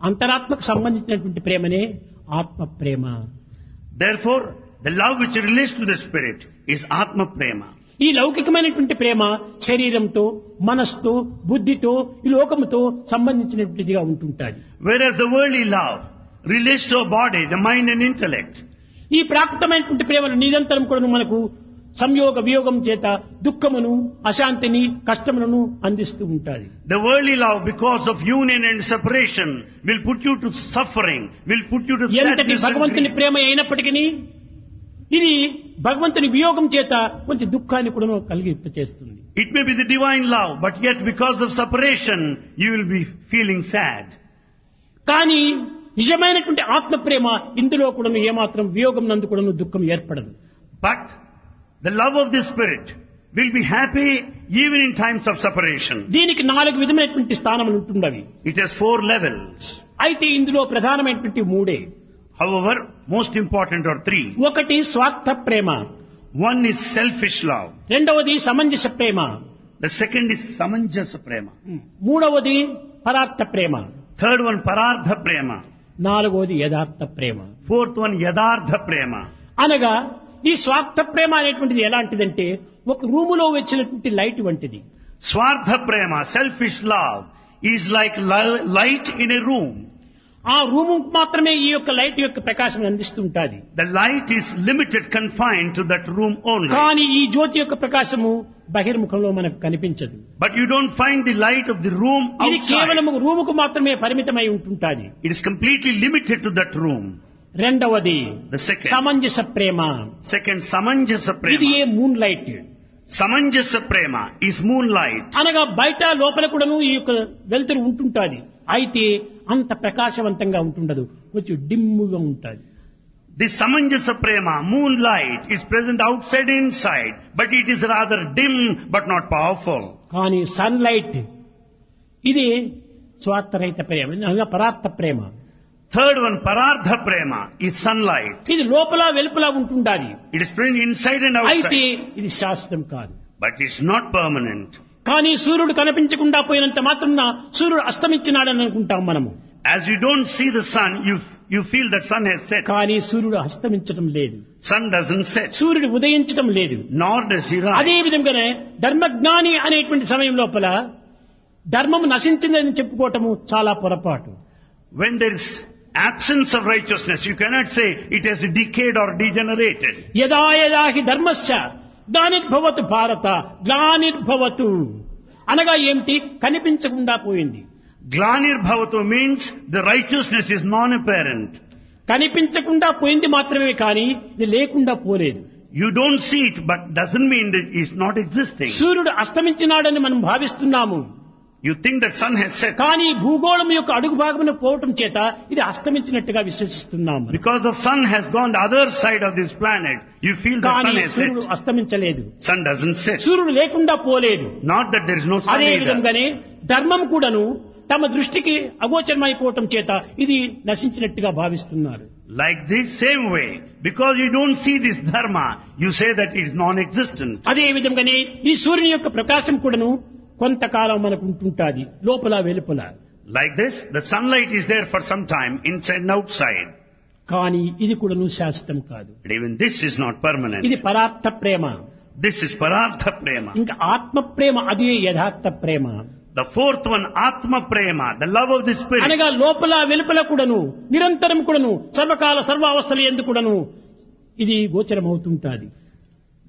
అంతరాత్మకు సంబంధించినటువంటి ప్రేమనే ఆత్మ ప్రేమ. Therefore, the love which relates to the spirit is Atma Prema. ఈ లౌకికమైనటువంటి ప్రేమ శరీరంతో, మనస్సుతో, బుద్ధితో, ఈ లోకముతో సంబంధించినటువంటిదిగా ఉంటుంటాది. Whereas the worldly love relates to a body, the mind and intellect. ఈ ప్రాకృతమైనటువంటి ప్రేమను నిరంతరం కూడా మనకు సంయోగ వియోగం చేత దుఃఖమును, అశాంతిని, కష్టములను అందిస్తూ ఉంటాది. The worldly love, because of union and separation, will put you to suffering, will put you to ఎంతటి sadness and భగవంతుని grief. ప్రేమ అయినప్పటికీ ఇది భగవంతుని వియోగం చేత కొంచెం దుఃఖాన్ని కూడా కలిగింప చేస్తుంది. It may be the divine love, but yet because of separation, you will be feeling sad. కానీ నిజమైనటువంటి ఆత్మ ప్రేమ ఇందులో కూడా ఏమాత్రం వియోగం నందు కూడా దుఃఖం ఏర్పడదు. But the love of the spirit will be happy even in times of separation. దీనికి 4 విధమైనటువంటి స్థానములు ఉంటున్నవి. It has 4 levels. అయితే ఇందులో ప్రధానమైనటువంటి 3. However, most important are 3. ఒకటి స్వార్థ ప్రేమ. One is selfish love. రెండవది సమంజస ప్రేమ, The second is samanjasa prema. మూడవది పరార్థ ప్రేమ, Third one parardha prema. నాలుగవది యథార్థ ప్రేమ. Fourth one yadardha prema. అనగా ఈ స్వార్థ ప్రేమ అనేటువంటిది ఎలాంటిదంటే ఒక రూములో వచ్చినటువంటి లైట్ వంటిది. Swartha prema, selfish love, is like light in a room. ఆ రూము మాత్రమే ఈ యొక్క లైట్ యొక్క ప్రకాశం అందిస్తుంటాది. The light is limited, confined to that room only. కానీ ఈ జ్యోతి యొక్క ప్రకాశము బహిర్ముఖంలో మనకు కనిపించదు. But you don't find the light of the room ఇది కేవలం outside. రూముకు మాత్రమే పరిమితమై ఉంటుంటాది. It is completely limited to that room. రెండవది The second. సమంజస ప్రేమ, Second, samanjasa ఇది prema. A moonlight. Samanjasa prema is moonlight. అనగా బయట లోపల కూడాను ఈ యొక్క వెలుతురు ఉంటుంటాది. అయితే అంత ప్రకాశవంతంగా ఉంటుండదు, కొంచెం డిమ్ముగా ఉంటుంది. This samanjasa prema, moonlight, is present outside and inside, but it is rather dim but not powerful. కానీ సన్ లైట్ ఇది స్వార్థరహిత ప్రేమ, అనగా పరార్థ ప్రేమ. Third one, parardha prema, is sunlight. ఇది లోపల వెలుపల ఉంటుండాలి. It is present inside and అయితే outside, ఇది శాశ్వతం కాదు. but it's not permanent. కానీ సూర్యుడు కనిపించకుండా పోయినంత మాత్రం సూర్యుడు అస్తమించినాడని అనుకుంటాం మనము. As you don't see the sun, you feel that sun has set. కానీ సూర్యుడు అస్తమించడం లేదు, Sun doesn't set, సూర్యుడు ఉదయించడం లేదు. nor does he అదే rise. విధంగానే ధర్మజ్ఞాని అనేటువంటి సమయం లోపల ధర్మం నశించిందని చెప్పుకోవటము చాలా పొరపాటు. When there is absence of righteousness, you cannot say it has decayed or degenerated. యదా యదా హి ధర్మస్య గ్లానిర్భవతు భారత గ్లానిర్భవతు అనగా ఏమిటి? కనిపించకుండా పోయింది. Glanir bhavatu means the righteousness is non-apparent. కనిపించకుండా పోయింది మాత్రమే కానీ ఇది లేకుండా పోలేదు. You don't see it, but doesn't mean that it's not existing. సూర్యుడు అస్తమించినాడని మనం భావిస్తున్నాము, You think that sun has set. కానీ భూగోళం యొక్క అడుగు భాగమున పోవటం చేత ఇది అస్తమించినట్టుగా విశ్వసిస్తున్నాము. Because the sun has gone the other side of this planet, you feel the కానీ sun has సూర్యుడు set. అస్తమించలేదు, Sun doesn't set. సూర్యుడు లేకుండా పోలేదు. Not that there is no sun అదే either. విధంగానే ధర్మం కూడాను తమ దృష్టికి అగోచరమైపోవటం చేత ఇది నశించినట్టుగా భావిస్తున్నారు. Like this same way, because you don't see this dharma, you say that it is non-existent. అదే విధంగానే ఈ సూర్యుని యొక్క ప్రకాశం కూడాను కొంతకాలం మనకు ఉంటుంటాది, లోపల వెలుపల. Like this, the sunlight is there for some time, inside and outside. కానీ ఇది కూడాను శాశ్వతం కాదు. But even this is not permanent. ఇది పరార్థ ప్రేమ. This is parardha prema. ఇంకా ఆత్మ ప్రేమ, అదే యథార్థ ప్రేమ. The fourth one, atma prema, the love of the spirit. అనగా లోపల వెలుపల కూడాను నిరంతరం కూడాను సర్వకాల సర్వావస్థలు ఎందుకు కూడాను ఇది గోచరం అవుతుంటాది.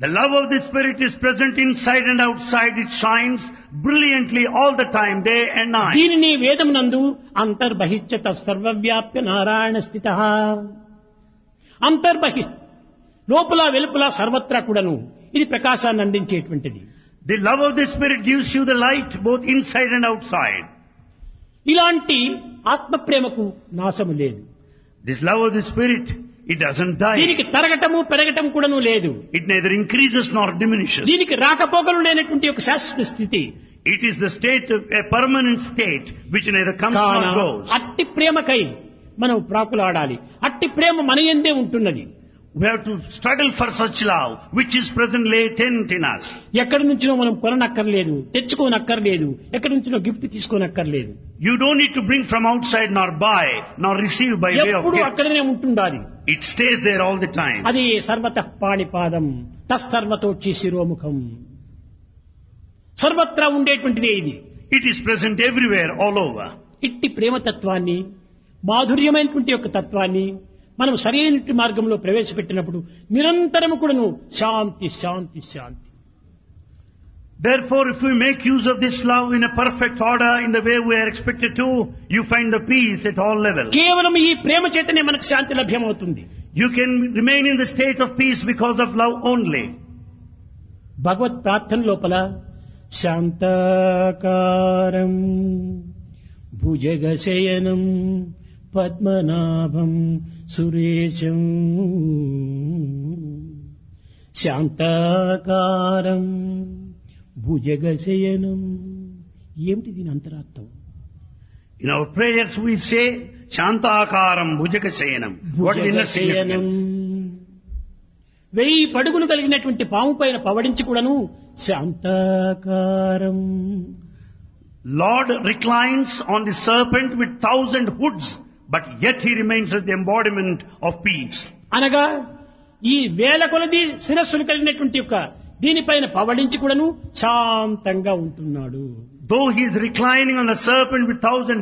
The love of the spirit is present inside and outside. It shines brilliantly all the time, day and night. దీనిని వేదమునందు అంతర్బహిష్యత సర్వవ్యాప్య నారాయణ స్థితః, అంతర్బహి లోపల వెలుపల సర్వత్రా కూడాను ఇది ప్రకాశాన్ని అందించేటువంటిది. The love of the spirit gives you the light both inside and outside. ఇలాంటి ఆత్మ ప్రేమకు నాశము లేదు. This love of the spirit, it doesn't die. దీనికి తరగటము పెరగటం కూడాను లేదు. It neither increases nor diminishes. దీనికి రాకపోకలు లేనటువంటి ఒక శాశ్వత స్థితి. It is the state of a permanent state which neither comes కాన nor goes. అట్టి ప్రేమకై మనం ప్రాకులాడాలి. అట్టి ప్రేమ మన యందే ఉంటున్నది. We have to struggle for such love which is present latent in us. ఎక్కడి నుంచినో మనం కొననక్కర్లేదు, తెచ్చుకోనక్కర్లేదు, ఎక్కడి నుంచినో gift తీసుకోనక్కర్లేదు. You don't need to bring from outside nor buy nor receive by way of ఎప్పుడు gift. అక్కడనే ఉంటుండాలి. It stays there all the time. అది సర్వతః పాణిపాదం తస్సర్వతోక్షి శిరోముఖం, సర్వత్రా ఉండేటువంటిదే ఇది. It is present everywhere, all over. ఇట్టి ప్రేమతత్వాన్ని, మాధుర్యమైనటువంటి యొక్క తత్వాన్ని మనం సరైన మార్గంలో ప్రవేశపెట్టినప్పుడు నిరంతరం కూడాను శాంతి శాంతి శాంతి. Therefore, if we make use of this love in a perfect order, in the way we are expected to, you find the peace at all levels. కేవలం ఈ ప్రేమ చేతనే మనకు శాంతి లభ్యమవుతుంది. You can remain in the state of peace because of love only. భగవత్ ప్రార్థన లోపల శాంతాకారం భుజగశయనం పద్మనాభం సురేశం, శాంతాకారం భుజగశయనం. ఏమిటి దీని అంతరార్థం? In our prayers we say, Shantakaram Bhujaka Sayanam. What is the inner భుజగశయనం significance? 1000 పడుగులు కలిగినటువంటి పాము పైన పవడించి కూడాను శాంతాకారం. Lord reclines on the serpent with 1000 hoods, but yet he remains as the embodiment of peace. అనగా ఈ వేల కొలది శిరస్సులు కలిగినటువంటి యొక్క దీనిపైన పవడించి కూడాను శాంతంగా ఉంటున్నాడు. Though he is reclining on the serpent with 1000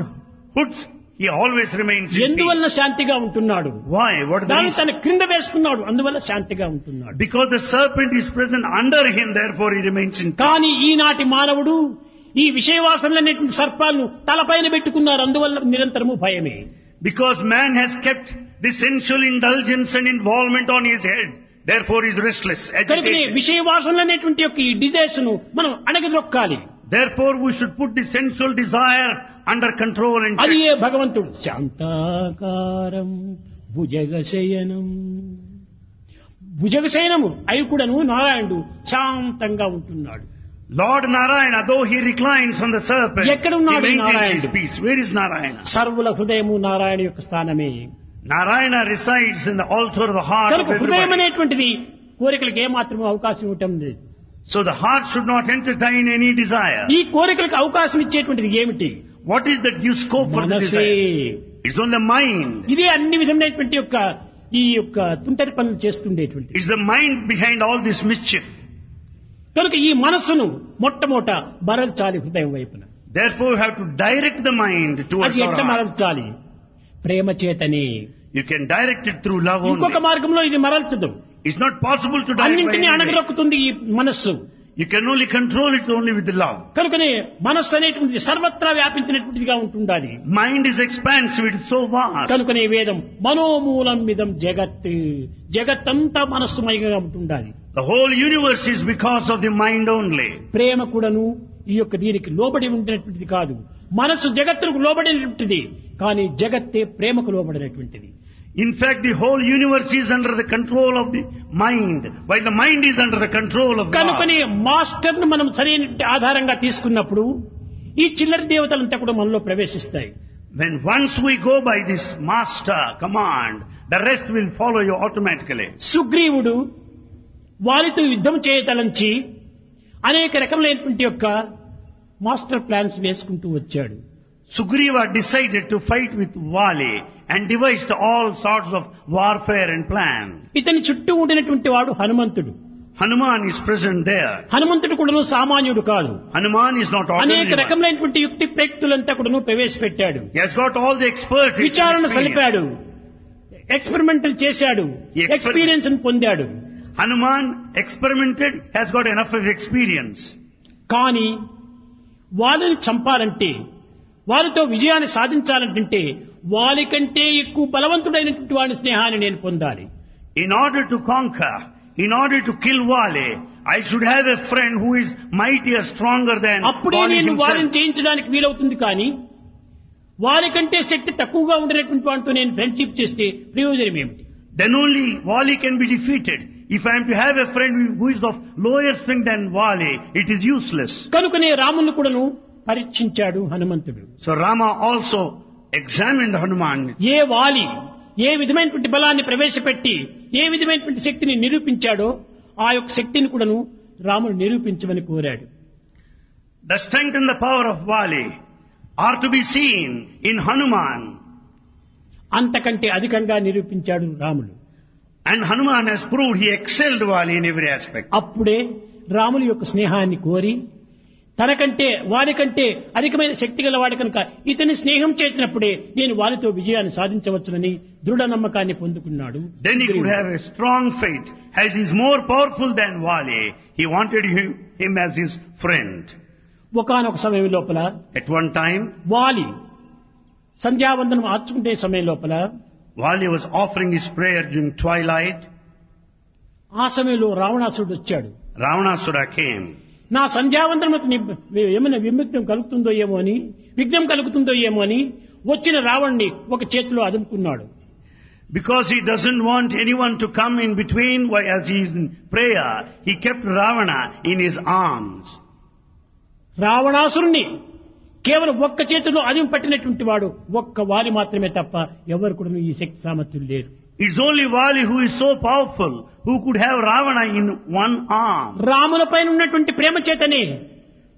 hoods, he always remains in ఎందువల్ల peace. శాంతిగా ఉంటున్నాడు? Why? What is the దాన్ని reason? తన క్రింద వేసుకున్నాడు, అందువల్ల శాంతిగా ఉంటున్నాడు. Because the serpent is present under him, therefore he remains in peace. కానీ ఈనాటి మానవుడు ఈ విషయవాసనలనేటువంటి సర్పాలను తలపైన పెట్టుకున్నారు, అందువల్ల నిరంతరము భయమే. Because man has kept the sensual indulgence and involvement on his head, therefore he is restless, కనుకనే agitated. విషయవాసనలనేటువంటి యొక్క ఈ డిజైర్స్ ను మనం అణగదొక్కాలి. Therefore we should put the sensual desire under control and అది check. ఏ భగవంతుడు శాంతాకారం భుజగశయనం. భుజగశయనము అయి కూడాను నారాయణుడు శాంతంగా ఉంటున్నాడు. Lord Narayana, though he reclines on the serpent, he ఎక్కడున్నాడు ఈ maintains his నారాయణుడు? peace. Where is Narayana? సర్వుల హృదయము నారాయణ యొక్క స్థానమే. Narayana resides in the altar of the heart of కనుక హృదయం everybody. అనేటువంటిది కోరికలకు ఏమాత్రం అవకాశం ఇవ్వటం లేదు. So the heart should not entertain any desire. ఈ కోరికలకు అవకాశం ఇచ్చేటువంటిది ఏమిటి? What is that gives scope for the మనసే. desire? It's on the mind. ఇదే అన్ని విధమైనటువంటి యొక్క ఈ యొక్క తుంటరి పనులు చేస్తుండేటువంటి. It's the mind behind all this mischief. కనుక ఈ మనస్సును మొట్టమొదట మరల్చాలి హృదయం వైపున. Therefore you have to direct the mind towards అది our ఎట్లా heart. మరల్చాలి? ప్రేమ చేతనే. You can direct it through love ఇంకొక only. మార్గంలో ఇది మరల్చదు. It's not possible to direct by అన్నింటినీ any way. అణగదొక్కుతుంది ఈ మనస్సు. You can only control it only with the love. కనుకనే మనస్సు అనేటువంటిది సర్వత్రా వ్యాపించినటువంటిదిగా ఉంటుండాలి. Mind is expansive, it is so vast. కనుకనే వేదం మనోమూలం మిదం జగత్, జగత్తంతా మనస్సుమయంగా ఉంటుండాలి. The whole universe is because of the mind only. ప్రేమ కూడాను ఈ యొక్క దీనికి లోబడి ఉండేటువంటిది కాదు. మనస్సు జగత్తుకు లోబడినటువంటిది, కానీ జగత్తే ప్రేమకు లోబడినటువంటిది. In fact, the whole universe is under the control of the mind, while the mind is under the control of God. కనుకనే మాస్టర్ ను మనం సరైన ఆధారంగా తీసుకున్నప్పుడు ఈ చిల్లర దేవతలంతా కూడా మనలో ప్రవేశిస్తాయి. When once we go by this master command, the rest will follow you automatically. సుగ్రీవుడు వాలితో యుద్ధం చేయతలంచి అనేక రకములైనటువంటి యొక్క మాస్టర్ ప్లాన్స్ వేసుకుంటూ వచ్చాడు. Sugriva decided to fight with Vali and devised all sorts of warfare and plan. ఇతని చుట్టూ ఉండినటువంటి వాడు హనుమంతుడు. Hanuman is present there. హనుమంతుడు కూడాను సామాన్యుడు కాదు. Hanuman is not అనేక ordinary one. రకములైనటువంటి యుక్తి ప్రయుక్తులంతా కూడాను ప్రవేశపెట్టాడు. He has got all the expertise. విచారణ and experience. సలిపాడు, ఎక్స్పెరిమెంటల్ చేశాడు, ఎక్స్పీరియన్స్ పొందాడు. Hanuman experimented, has got enough of experience. కానీ వాళ్ళని చంపాలంటే, వారితో విజయాన్ని సాధించాలంటే వారి కంటే ఎక్కువ బలవంతుడైనటువంటి వాడి స్నేహాన్ని నేను పొందాలి. In order to conquer, in order to kill Vali, I should have a friend who is mightier, stronger than అప్పుడే Vali నేను వారిని himself. జయించడానికి వీలవుతుంది. కానీ వారి కంటే శక్తి తక్కువగా ఉండినటువంటి వాడితో నేను ఫ్రెండ్షిప్ చేస్తే ప్రయోజనం ఏమిటి? Then only Vali can be defeated. If I am to have a friend who is of lower strength than Vali, it is useless. కనుకనే రాముని కూడాను పరీక్షించాడు హనుమంతుడు. So Rama also examined Hanuman. ఏ వాలి ఏ విధమైనటువంటి బలాన్ని ప్రవేశపెట్టి ఏ విధమైనటువంటి శక్తిని నిరూపించాడో ఆ యొక్క శక్తిని కూడాను రాముడు నిరూపించమని కోరాడు. The strength and the power of Vali are to be seen in Hanuman. అంతకంటే అధికంగా నిరూపించాడు రాముడు. And Hanuman has proved he excelled Vali in every aspect. అప్పుడే రాముని యొక్క స్నేహాన్ని కోరి తనకంటే వారికంటే అధికమైన శక్తి గల వాడి కనుక ఇతని స్నేహం చేసినప్పుడే నేను వారితో విజయాన్ని సాధించవచ్చునని దృఢ నమ్మకాన్ని పొందుకున్నాడు. Then he could have a strong faith. As he is more powerful than Vali, he wanted him as his friend. ఒకానొక సమయం లోపల At one time, వాలి సంధ్యావందనం ఆర్చుకుంటే సమయం లోపల Vali was offering his prayer during twilight. ఆ సమయంలో రావణాసురుడు వచ్చాడు. Ravanasura came. నా సంధ్యావందనకు ఏమైనా విఘ్నం కలుగుతుందో ఏమో అని, విఘ్నం కలుగుతుందో ఏమో అని వచ్చిన రావణ్ణి ఒక చేతిలో అదుముకున్నాడు. Because he doesn't want anyone to come in between as he is in prayer, he kept Ravana in his arms. రావణాసురుణ్ణి కేవలం ఒక్క చేతిలో అదిం పట్టినటువంటి వాడు ఒక్క వారి మాత్రమే తప్ప ఎవరు కూడా ఈ శక్తి సామర్థ్యం లేరు. It's only Vali who is so powerful, who could have Ravana in one arm. రాముల పైన ఉన్నటువంటి ప్రేమ చేతనే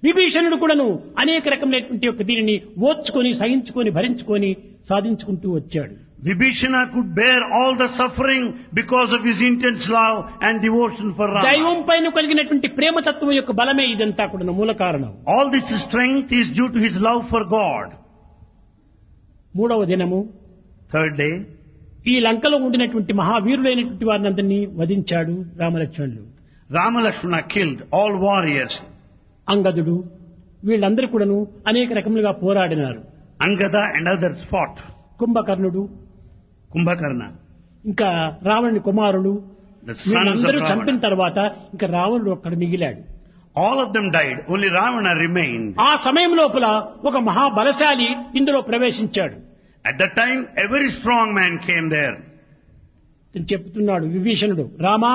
విభీషణుడు కూడాను అనేక రకమైనటువంటి యొక్క దీనిని ఓర్చుకొని సహించుకొని భరించుకొని సాధించుకుంటూ వచ్చాడు. Vibhishana could bear all the suffering because of his intense love and devotion for Rama. దైవం పైన కలిగినటువంటి ప్రేమ తత్వం యొక్క బలమే ఇదంతా కూడా మూల కారణం. All this strength is due to his love for God. మూడవ దినము, Third day, ఈ లంకలో ఉండినటువంటి మహావీరులైనటువంటి వారిని అందరినీ వధించాడు రామలక్ష్మణులు. Rama Lakshmana killed all warriors. అంగదుడు వీళ్ళందరూ కూడాను అనేక రకములుగా పోరాడినారు. Angada and others fought. కుంభకర్ణుడు, Kumbhakarna, ఇంకా రావణుని కుమారుడు, the sons of వీళ్ళందరూ చంపిన Ravana. తర్వాత ఇంకా రావణుడు ఒక్కడు మిగిలాడు. All of them died. Only Ravana remained. ఆ సమయం లోపల ఒక మహాబలశాలి ఇందులో ప్రవేశించాడు. At that time, a very strong man came there. ఇతను చెప్తున్నాడు విభీషణుడు, రామా,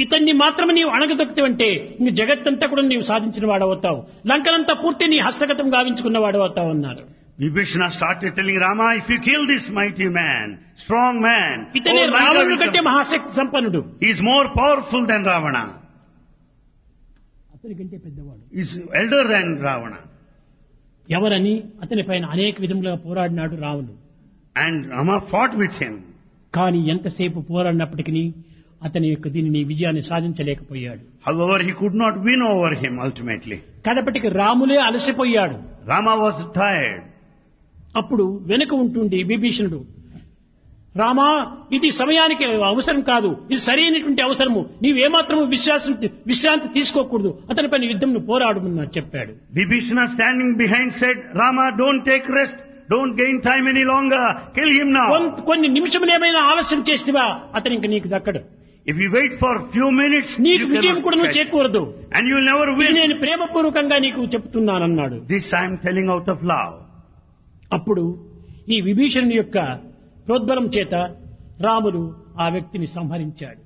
ఇతన్ని మాత్రమే నీవు అణగదొక్కుతావంటే ఇంక జగత్తంతా కూడా నీవు సాధించిన వాడవుతావు, లంకనంతా పూర్తి నీ హస్తగతం గావించుకున్న వాడవుతావు అన్నారు. Vibhishana started telling Rama, if you kill this mighty man, strong man, ఇతనే all Lanka రావణుడి will కంటే come. మహాశక్తి సంపన్నుడు, He is more powerful than Ravana. అతని కంటే పెద్దవాడు. He is elder than Ravana. ఎవరని అతని పైన అనేక విధములుగా పోరాడినాడు రావణుడు. And Rama fought with him. కానీ ఎంతసేపు పోరాడినప్పటికీ అతని యొక్క దీనిని విజయాన్ని సాధించలేకపోయాడు. However, he could not win over him ultimately. కడపటికి రాములే అలసిపోయాడు. Rama was tired. అప్పుడు వెనుక ఉంటుండి విభీషణుడు, రామా, ఇది సమయానికి అవసరం కాదు, ఇది సరైనటువంటి అవసరము, నీవేమాత్రము విశ్రాంతి తీసుకోకూడదు, అతని పైన యుద్ధం పోరాడమని చెప్పాడు. Vibhishana standing behind said, Rama, don't take rest. Don't gain time any longer. Kill him now. కొన్ని నిమిషములేమైనా ఆలస్యం చేస్తేవా అతను ఇంక నీకు దక్కడు. If you wait for few minutes, నీకు you విజయం కూడా cannot నువ్వు catch. చేకూరదు. And you will never ఇది win. నేను ప్రేమపూర్వకంగా నీకు చెప్తున్నానన్నాడు. This I am telling out of love. అప్పుడు ఈ విభీషణుని యొక్క ప్రోద్బలం చేత రాముడు ఆ వ్యక్తిని సంహరించాడు.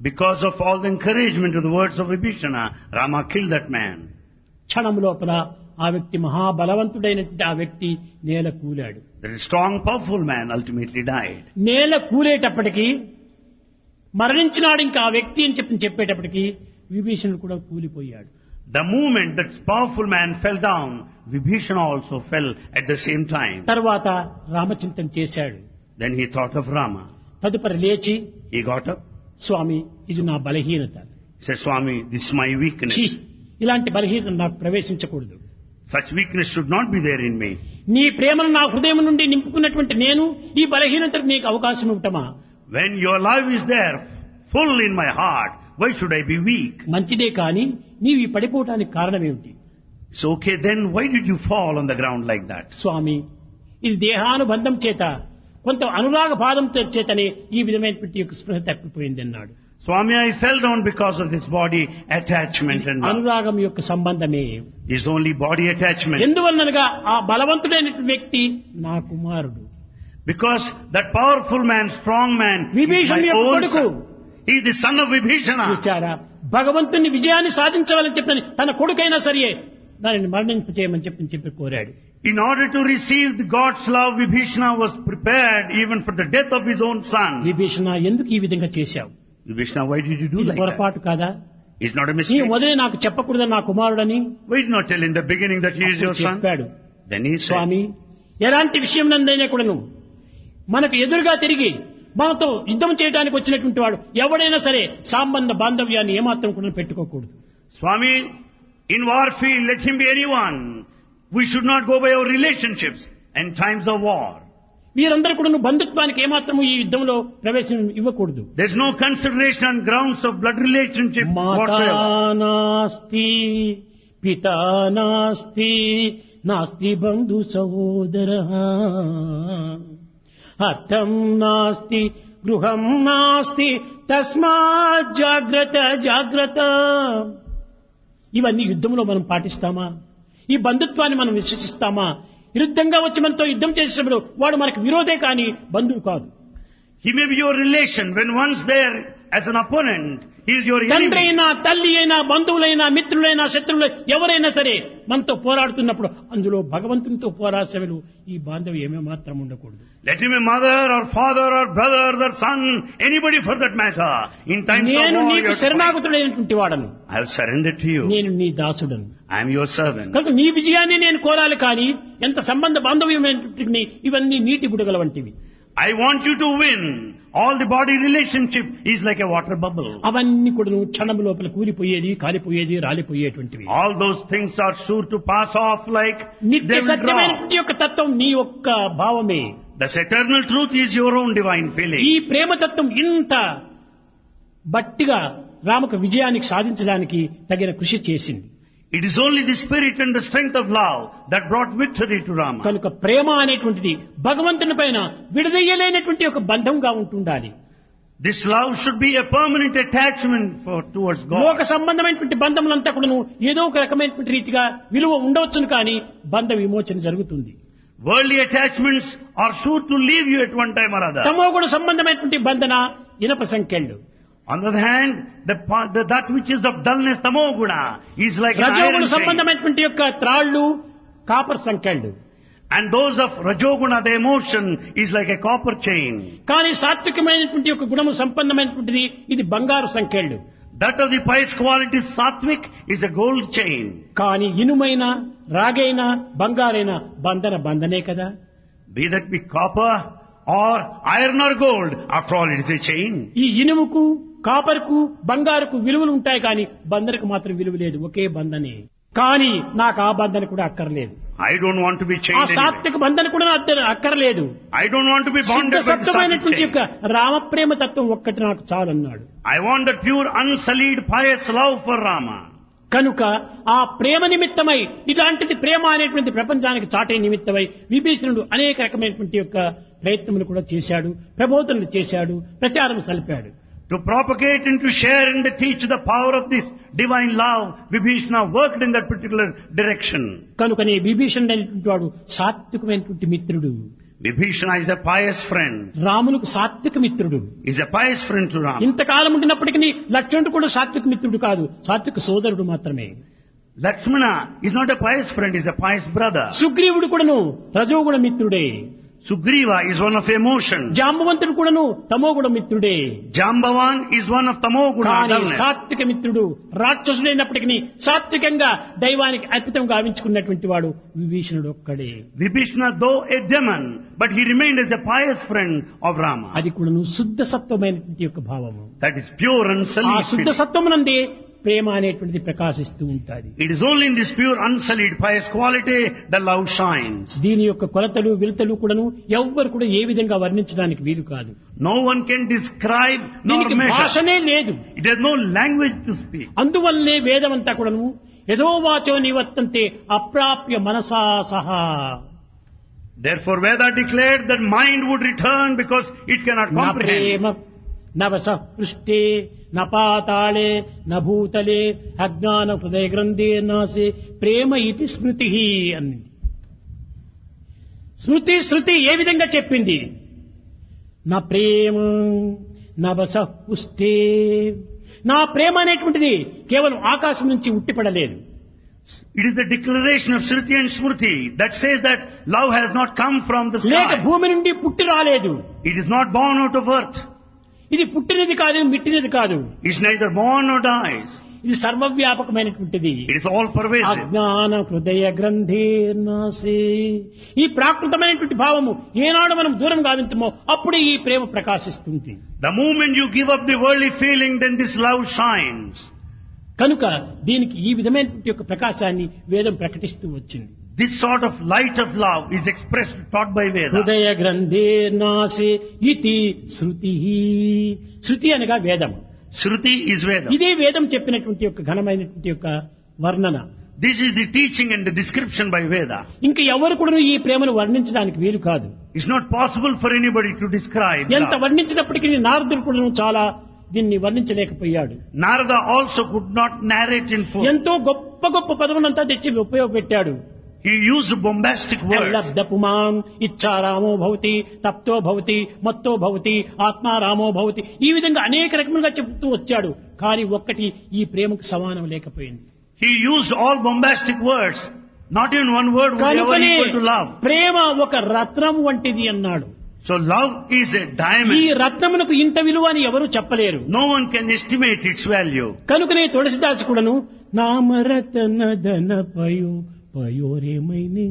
Because of all the encouragement of the words of Vibhishana, Rama killed that man. క్షణం లోపల ఆ వ్యక్తి మహాబలవంతుడైనటువంటి ఆ వ్యక్తి నేల కూలాడు. That strong, powerful man ultimately died. నేల కూలేటప్పటికీ మరణించినాడు ఇంకా ఆ వ్యక్తి అని చెప్పేటప్పటికీ విభీషణుడు కూడా కూలిపోయాడు. The moment that powerful man fell down, Vibhishana also fell at the same time. తర్వాత రామచింతన చేశాడు. Then he thought of Rama. తదుపరి లేచి, He got up. స్వామి, ఇది నా బలహీనత, He said, Swami, this is my weakness. ఛీ, ఇలాంటి బలహీనత నాకు ప్రవేశించకూడదు. Such weakness should not be there in me. నీ ప్రేమను నా హృదయం నుండి నింపుకున్నటువంటి నేను ఈ బలహీనతకు నీకు అవకాశం ఇవ్వటమా? When your love is there, full in my heart, why should I be weak? మంచిదే కానీ నీవు ఈ పడిపోవటానికి కారణం ఏమిటి? It's okay, then why did you fall on the ground like that? స్వామి, ఇది దేహానుబంధం చేత కొంత అనురాగ బాధం చేతనే ఈ విధమైనటువంటి యొక్క స్పృహ తప్పిపోయింది అన్నాడు. Swami, I fell down because of this body attachment and love. అనురాగం యొక్క సంబంధమే. It's only body attachment. ఎందువల్లనగా ఆ బలవంతుడైనటువంటి వ్యక్తి నా కుమారుడు. Because that powerful man, strong man, is విభీషణుని my యొక్క own కొడుకు. son. He is the son of Vibhishana. చూచారా, భగవంతుని విజయాన్ని సాధించవాలని చెప్పని తన కొడుకైనా సరే దానిని మరణింపచేయమని చెప్పి కోరాడు. In order to receive the God's love, Vibhishana was prepared even for the death of his own son. Vibhishana, ఎందుకు ఈ విధంగా చేశావు? Vibhishana, why did you do ఇది like that? పొరపాటు కాదా? It's not a నీ mistake. మొదలే నాకు చెప్పకూడదు నా కుమారుడని Why did not tell in the beginning that he is your son? చెప్పాడు. Then he said, స్వామి, ఎలాంటి విషయం నందైనా కూడాను మనకు ఎదురుగా తిరిగి మనతో యుద్ధం చేయడానికి వచ్చినటువంటి వాడు ఎవడైనా సరే సంబంధ బాంధవ్యాన్ని ఏమాత్రం కూడా పెట్టుకోకూడదు. Swami, in warfield, let him be anyone. We should not go by our relationships and times of war. మీరందరూ కూడా బంధుత్వానికి ఏమాత్రము ఈ యుద్ధంలో ప్రవేశం ఇవ్వకూడదు. There's no consideration on grounds of blood relationship Mata whatsoever. నాస్తి, పితా నాస్తి, నాస్తి బంధు సహోదర, అర్థం నాస్తి, గృహం నాస్తి, తస్మాత్ జాగ్రత్త జాగ్రత్త. ఇవన్నీ యుద్ధంలో మనం పాటిస్తామా? ఈ బంధుత్వాన్ని మనం విశ్వసిస్తామా? విరుద్ధంగా వచ్చి మనతో యుద్ధం చేసేటప్పుడు వాడు మనకు విరోధే కానీ బంధువు కాదు. He may be your relation. When once there as an opponent, He is your తండ్రి enemy. అయినా తల్లి అయినా బంధువులైనా మిత్రులైనా శత్రువులు ఎవరైనా సరే మనతో పోరాడుతున్నప్పుడు అందులో భగవంతునితో పోరాసేవలు ఈ బాంధవ్యం ఏమాత్రం ఉండకూడదు. Let him be mother or father or brother or son, anybody for that matter. In times of నేను war, you నీకు have to fight. శరణాగతుడైనటువంటి వాడను, I have surrendered to you. నేను నీ దాసుడను. I am your servant. కనుక నీ విజయాన్ని నేను కోరాలి, కానీ ఎంత సంబంధ బాంధవ్యమైనటువంటి ఇవన్నీ నీటి బుడగల వంటివి. I want you to win. All the body relationship is like a water bubble. అవన్నీ కూడా నువ్వు క్షణం లోపల కూలిపోయేది, కాలిపోయేది, రాలిపోయేటువంటివి. All those things are sure to pass off like నిత్య they will drop. సత్యమైనటువంటి యొక్క తత్వం నీ యొక్క భావమే. This eternal truth is your own divine feeling. ఈ ప్రేమతత్వం ఇంత బట్టిగా రామకు విజయానికి సాధించడానికి తగిన కృషి చేసింది. It is only the spirit and the strength of love that brought victory to Rama. కనుక ప్రేమ అనేటువంటిది భగవంతుని పైన విడదీయలేనటువంటి ఒక బంధంగా ఉంటుండాలి. This love should be a permanent attachment towards God. లోక సంబంధమైనటువంటి బంధములంతా కూడా ఏదో ఒక రకమైనటువంటి రీతిగా విలువ ఉండవచ్చును, కానీ బంధ విమోచన జరుగుతుంది. Worldly attachments are sure to leave you at one time or other. తమోగుణ సంబంధమైనటువంటి బంధన ఇనప సంఖ్యలు. On the other hand, that which is of dullness, tamoguna, is like an రజోగుణ iron chain. సంబంధమైనటువంటి యొక్క త్రాళ్ళు కాపర్ సంఖ్యలు. And those of rajoguna, the emotion, is like a copper chain. కానీ సాత్వికమైనటువంటి యొక్క గుణము సంపన్నమైనటువంటిది ఇది బంగారు సంఖ్యలు. That of the pious quality, sattvic, is a gold chain. కానీ ఇనుమైన రాగైన బంగారైన బంధనే కదా. Be that be copper or iron or gold, after all it is a chain. ఈ ఇనుముకు కాపర్కు బంగారుకు విలువలు ఉంటాయి, కానీ బంధనకు మాత్రం విలువ లేదు. ఒకే బంధనే. కానీ నాకు ఆ బంధన కూడా అక్కర్లేదు. I don't want to be ఆ chained anyway. సాత్విక బంధన కూడా అక్కర్లేదు. I don't want to be సిద్ధ bonded by the sattvic సత్వమైనటువంటి chain. యొక్క రామప్రేమ తత్వం ఒక్కటి నాకు చాలన్నాడు. I want that pure, unsullied, pious love for Rama. కనుక ఆ ప్రేమ నిమిత్తమై ఇలాంటిది ప్రేమ అనేటువంటి ప్రపంచానికి చాటే నిమిత్తమై విభీషణుడు అనేక రకమైనటువంటి యొక్క ప్రయత్నములు కూడా చేశాడు, ప్రబోధనలు చేశాడు, ప్రచారం సలిపాడు. To propagate and to share and to teach the power of this divine love, Vibhishana worked in that particular direction. కనుకనే విభీషణుడు అనేటువంటి వాడు సాత్వికమైనటువంటి మిత్రుడు. Vibhishana is a pious friend. రామునికి సాత్విక మిత్రుడు. Is a pious friend to Rama. ఇంతకాలం ఉండినప్పటికీ లక్ష్మణుడు కూడా సాత్విక మిత్రుడు కాదు, సాత్విక సోదరుడు మాత్రమే. Lakshmana is not a pious friend, is a pious brother. సుగ్రీవుడు కూడాను రజోగుణ మిత్రుడే. Sugriva is one of emotion. జాంబవంతుడు కూడాను తమోగుణ మిత్రుడే. Jambavan is one of tamoguna. కానీ dullness. సాత్విక మిత్రుడు రాక్షసుడైనప్పటికీ సాత్వికంగా దైవానికి అర్పితం గావించుకున్నటువంటి వాడు విభీషణుడు ఒక్కడే. Vibhishana, though a demon, but he remained as a pious friend of Rama. అది కూడాను శుద్ధ సత్వమైనటువంటి యొక్క భావము. That is pure and ఆ sullied శుద్ధ feeling. సత్వమునందే ప్రేమ అనేటువంటిది ప్రకాశిస్తూ ఉంటుంది. It is only in this pure, unsullied, pious quality that love shines. దీని యొక్క కొలతలు విలతలు కూడాను ఎవ్వరు కూడా ఏ విధంగా వర్ణించడానికి వీలు కాదు. No one can describe nor దీనికి measure. భాషనే లేదు. It has no language to speak. అందువల్లనే వేదమంతా కూడాను యథోవాచో నివర్తంతే అప్రాప్య మనసా సహా. Therefore Veda declared that mind would return because it cannot నా comprehend. ప్రేమ నవస పృష్టే న పాతాళే న భూతలే అజ్ఞాన హృదయ గ్రంథే నాసే ప్రేమ ఇతి స్మృతి అన్నది. శృతి ఏ విధంగా చెప్పింది? నా ప్రేమ నవస పుష్టే. నా ప్రేమ అనేటువంటిది కేవలం ఆకాశం నుంచి ఉట్టిపడలేదు. It is the declaration of Shruti and Smriti that says that love has not come from the లేక sky. భూమి నుండి పుట్టి రాలేదు. It is not born out of earth. ఇది పుట్టినది కాదు, మిట్టినది కాదు. It is neither born nor dies. ఇది సర్వవ్యాపకమైనటువంటిది. It is all pervasive. అజ్ఞాన హృదయ గ్రంథే నాసే. ఈ ప్రాకృతమైనటువంటి భావము ఏనాడు మనం దూరం గావించమో అప్పుడే ఈ ప్రేమ ప్రకాశిస్తుంది. The moment you give up the worldly feeling, then this love shines. కనుక దీనికి ఈ విధమైనటువంటి యొక్క ప్రకాశాన్ని వేదం ప్రకటిస్తూ వచ్చింది. This sort of light of love is expressed, taught by Veda. హృదయ గ్రంథే నాసే ఇతి శృతి. శృతి అనగా వేదం. Shruti is Veda. ఇదే వేదం చెప్పినటువంటి యొక్క ఘనమైనటువంటి యొక్క వర్ణన. This is the teaching and the description by Veda. ఇంకా ఎవరు కూడా ఈ ప్రేమను వర్ణించడానికి వీలు కాదు. It's not possible for anybody to describe ఎంత love. వర్ణించినప్పటికీ నారదుడు కూడా చాలా దీన్ని వర్ణించలేకపోయాడు. Narada also could not narrate in full. ఎంతో గొప్ప గొప్ప పదములంతా తెచ్చి ఉపయోగపెట్టాడు. He used bombastic words. లబ్ధ పుమాన్ ఇచ్చారామో భవతి తప్తో భవతి మత్తో భవతి ఆత్మారామో భవతి ఈ విధంగా అనేక రకములుగా చెబుతూ వచ్చాడు. కానీ ఒక్కటి ఈ ప్రేమకు సమానం లేకపోయింది. He used all bombastic words. Not even one word would ever కనుకనే equal to love. ప్రేమ ఒక రత్నం వంటిది అన్నాడు. So love is a ఈ diamond. రత్నమునకు ఇంత విలువ అని ఎవరు చెప్పలేరు. No one can estimate its value. కనుకనే తులసిదాసు కూడాను నామరతన ధన పయో పయోరేమైనే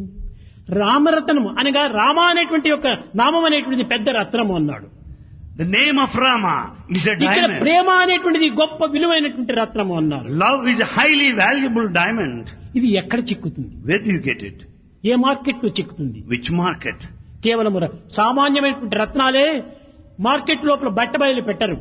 రామరత్నము అనగా రామ అనేటువంటి యొక్క నామం అనేటువంటిది పెద్ద రత్నము అన్నాడు. The name of Rama is a ఇక్కడ diamond. ప్రేమ అనేటువంటిది గొప్ప విలువైనటువంటి రత్నము అన్నారు. Love is a highly valuable diamond. ఇది ఎక్కడ చిక్కుతుంది? Where do you get it? A market లో చిక్కుతుంది? Which market? కేవలం సామాన్యమైనటువంటి రత్నాలే మార్కెట్ లోపల బట్ట బయలు పెట్టరు.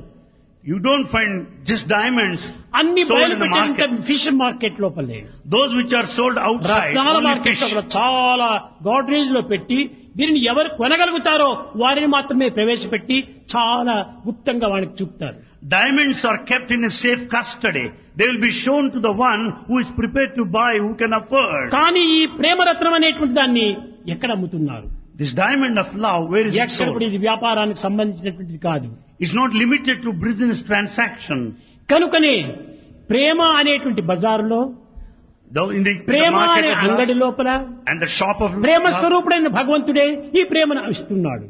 You don't find just diamonds అన్ని sold బయలు in the పెట్టే market. ఫిష్ మార్కెట్ లోపలే Those which are sold outside, రత్నాల only మార్కెట్ fish. లోపల చాలా గాడ్రేజ్ లో పెట్టి దీనిని ఎవరు కొనగలుగుతారో వారిని మాత్రమే ప్రవేశపెట్టి చాలా గుప్తంగా వానికి చూపుతారు. Diamonds are kept in a safe custody. They will be shown to the one who is prepared to buy, who can afford. కానీ ఈ ప్రేమరత్నం అనేటువంటి దాన్ని ఎక్కడ అమ్ముతున్నారు? This diamond of love, where is it ఎక్కడ sold? ఇది వ్యాపారానికి సంబంధించినటువంటిది కాదు. It's not limited to business transaction. కనుకనే ప్రేమ అనేటువంటి బజారులో Though in the Prema market అనే of అంగడి love లోపల and the shop of Prema love, స్వరూపుడైన భగవంతుడే ఈ ప్రేమను ఇస్తున్నాడు.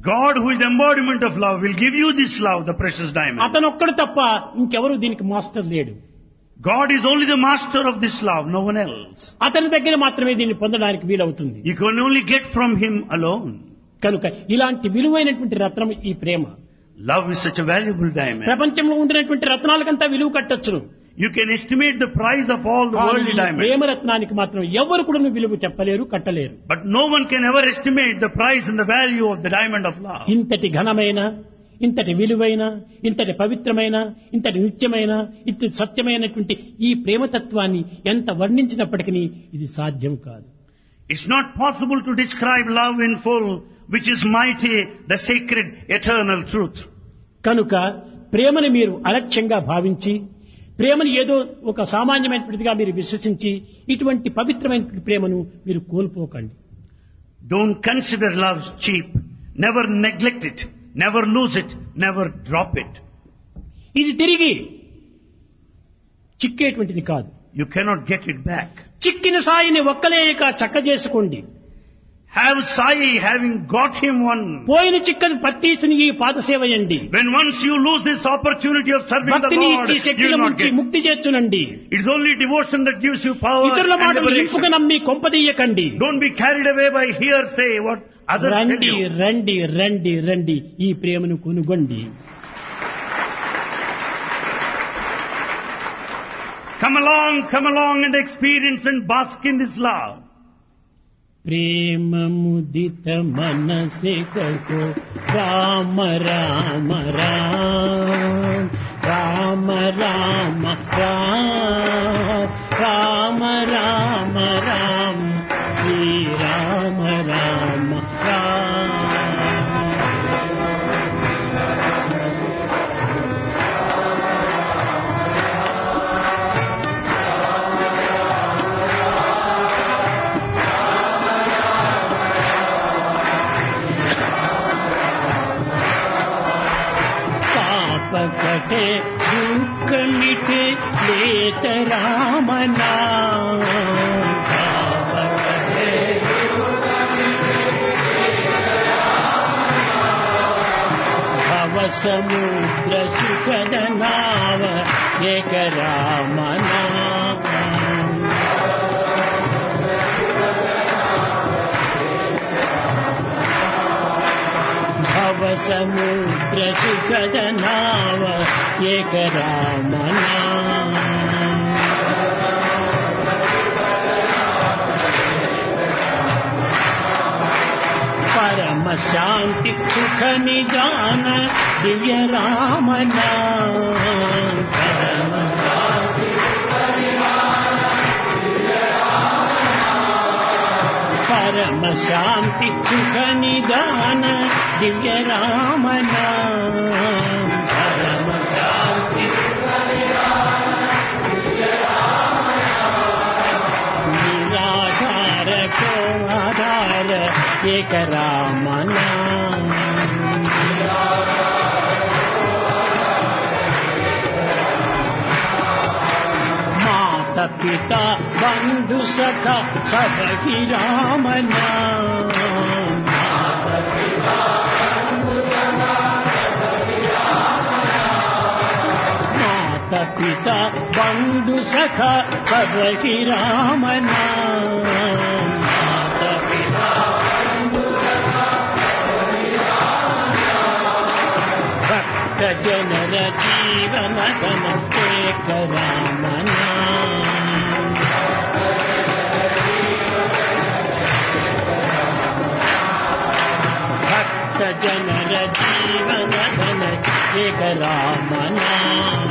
God, who is the embodiment of love, will give you this love, the precious diamond. అతనొక్కడు తప్ప ఇంకెవరు దీనికి మాస్టర్ లేడు. God is only the master of this love, no one else. అతని దగ్గర మాత్రమే దీన్ని పొందడానికి వీలవుతుంది. You can only get from him alone. కనుక ఇలాంటి విలువైనటువంటి రత్నం ఈ ప్రేమ. Love is such a valuable diamond. ప్రపంచంలో ఉండినటువంటి రత్నాలకంతా విలువ కట్టొచ్చును. You can estimate the price of all the కానీ worldly ఈ diamonds. ప్రేమ రత్నానికి మాత్రం ఎవరు కూడా విలువ చెప్పలేరు, కట్టలేరు. But no one can ever estimate the price and the value of the diamond of love. ఇంతటి ఘనమైన, ఇంతటి విలువైన, ఇంతటి పవిత్రమైన, ఇంతటి నిత్యమైన, ఇంతటి సత్యమైనటువంటి ఈ ప్రేమతత్వాన్ని ఎంత వర్ణించినప్పటికీ ఇది సాధ్యం కాదు. It's not possible to describe love in full, which is mighty, the sacred, eternal truth. కనుక ప్రేమను మీరు అలక్ష్యంగా భావించి, ప్రేమను ఏదో ఒక సామాన్యమైనటువంటిదిగా మీరు విశ్వసించి ఇటువంటి పవిత్రమైనటువంటి ప్రేమను మీరు కోల్పోకండి. Don't consider love cheap. Never neglect it. Never lose it. Never drop it. ఇది తిరిగి చిక్కేటువంటిది కాదు. You cannot get it back. చిక్కిన సాయిని ఒక్కలేక చక్క చేసుకోండి. Have Sai, having got him one. పోయిన చిక్కని పత్తీసుని ఈ పాదసేవయండి. When once you lose this opportunity of serving the భక్తిని Lord, ఇచ్చి you శక్తిని will not ముంచి get. ముక్తి చేర్చునండి. It's only devotion that gives you power ఇతరుల and మాటలు liberation. ఇంపుగా నమ్మి కొంపదీయకండి. Don't be carried away by hearsay, what others tell రండి you. రండి రండి రండి ఈ ప్రేమను కొనుగొండి. Come along and experience and bask in this love. ప్రేమ ముదిత మనసే కో రామ రామ రామ రామ రామ రామ రామ రామ శ్రీ రామ రామ రామ. कटे दुख मिटे लेत राम नाम. भव समुद्र सुखद नाव एक राम नाम. भव समुद्र सुखद नाव एक राम नाम. परम शांति सुख निदान दिव्य राम नाम. परम शांति सुख निदान दिव्य राम नाम. परम शांति निराधार ఏక రామనా. మాత పిత బంధు సఖ సభకి రామనా. మాత పిత బంధు సఖ సభకి రామనా. భక్త జనర జీవన ధన ఏక రామనా. భక్త జనర జీవన ధన ఏక రామనా.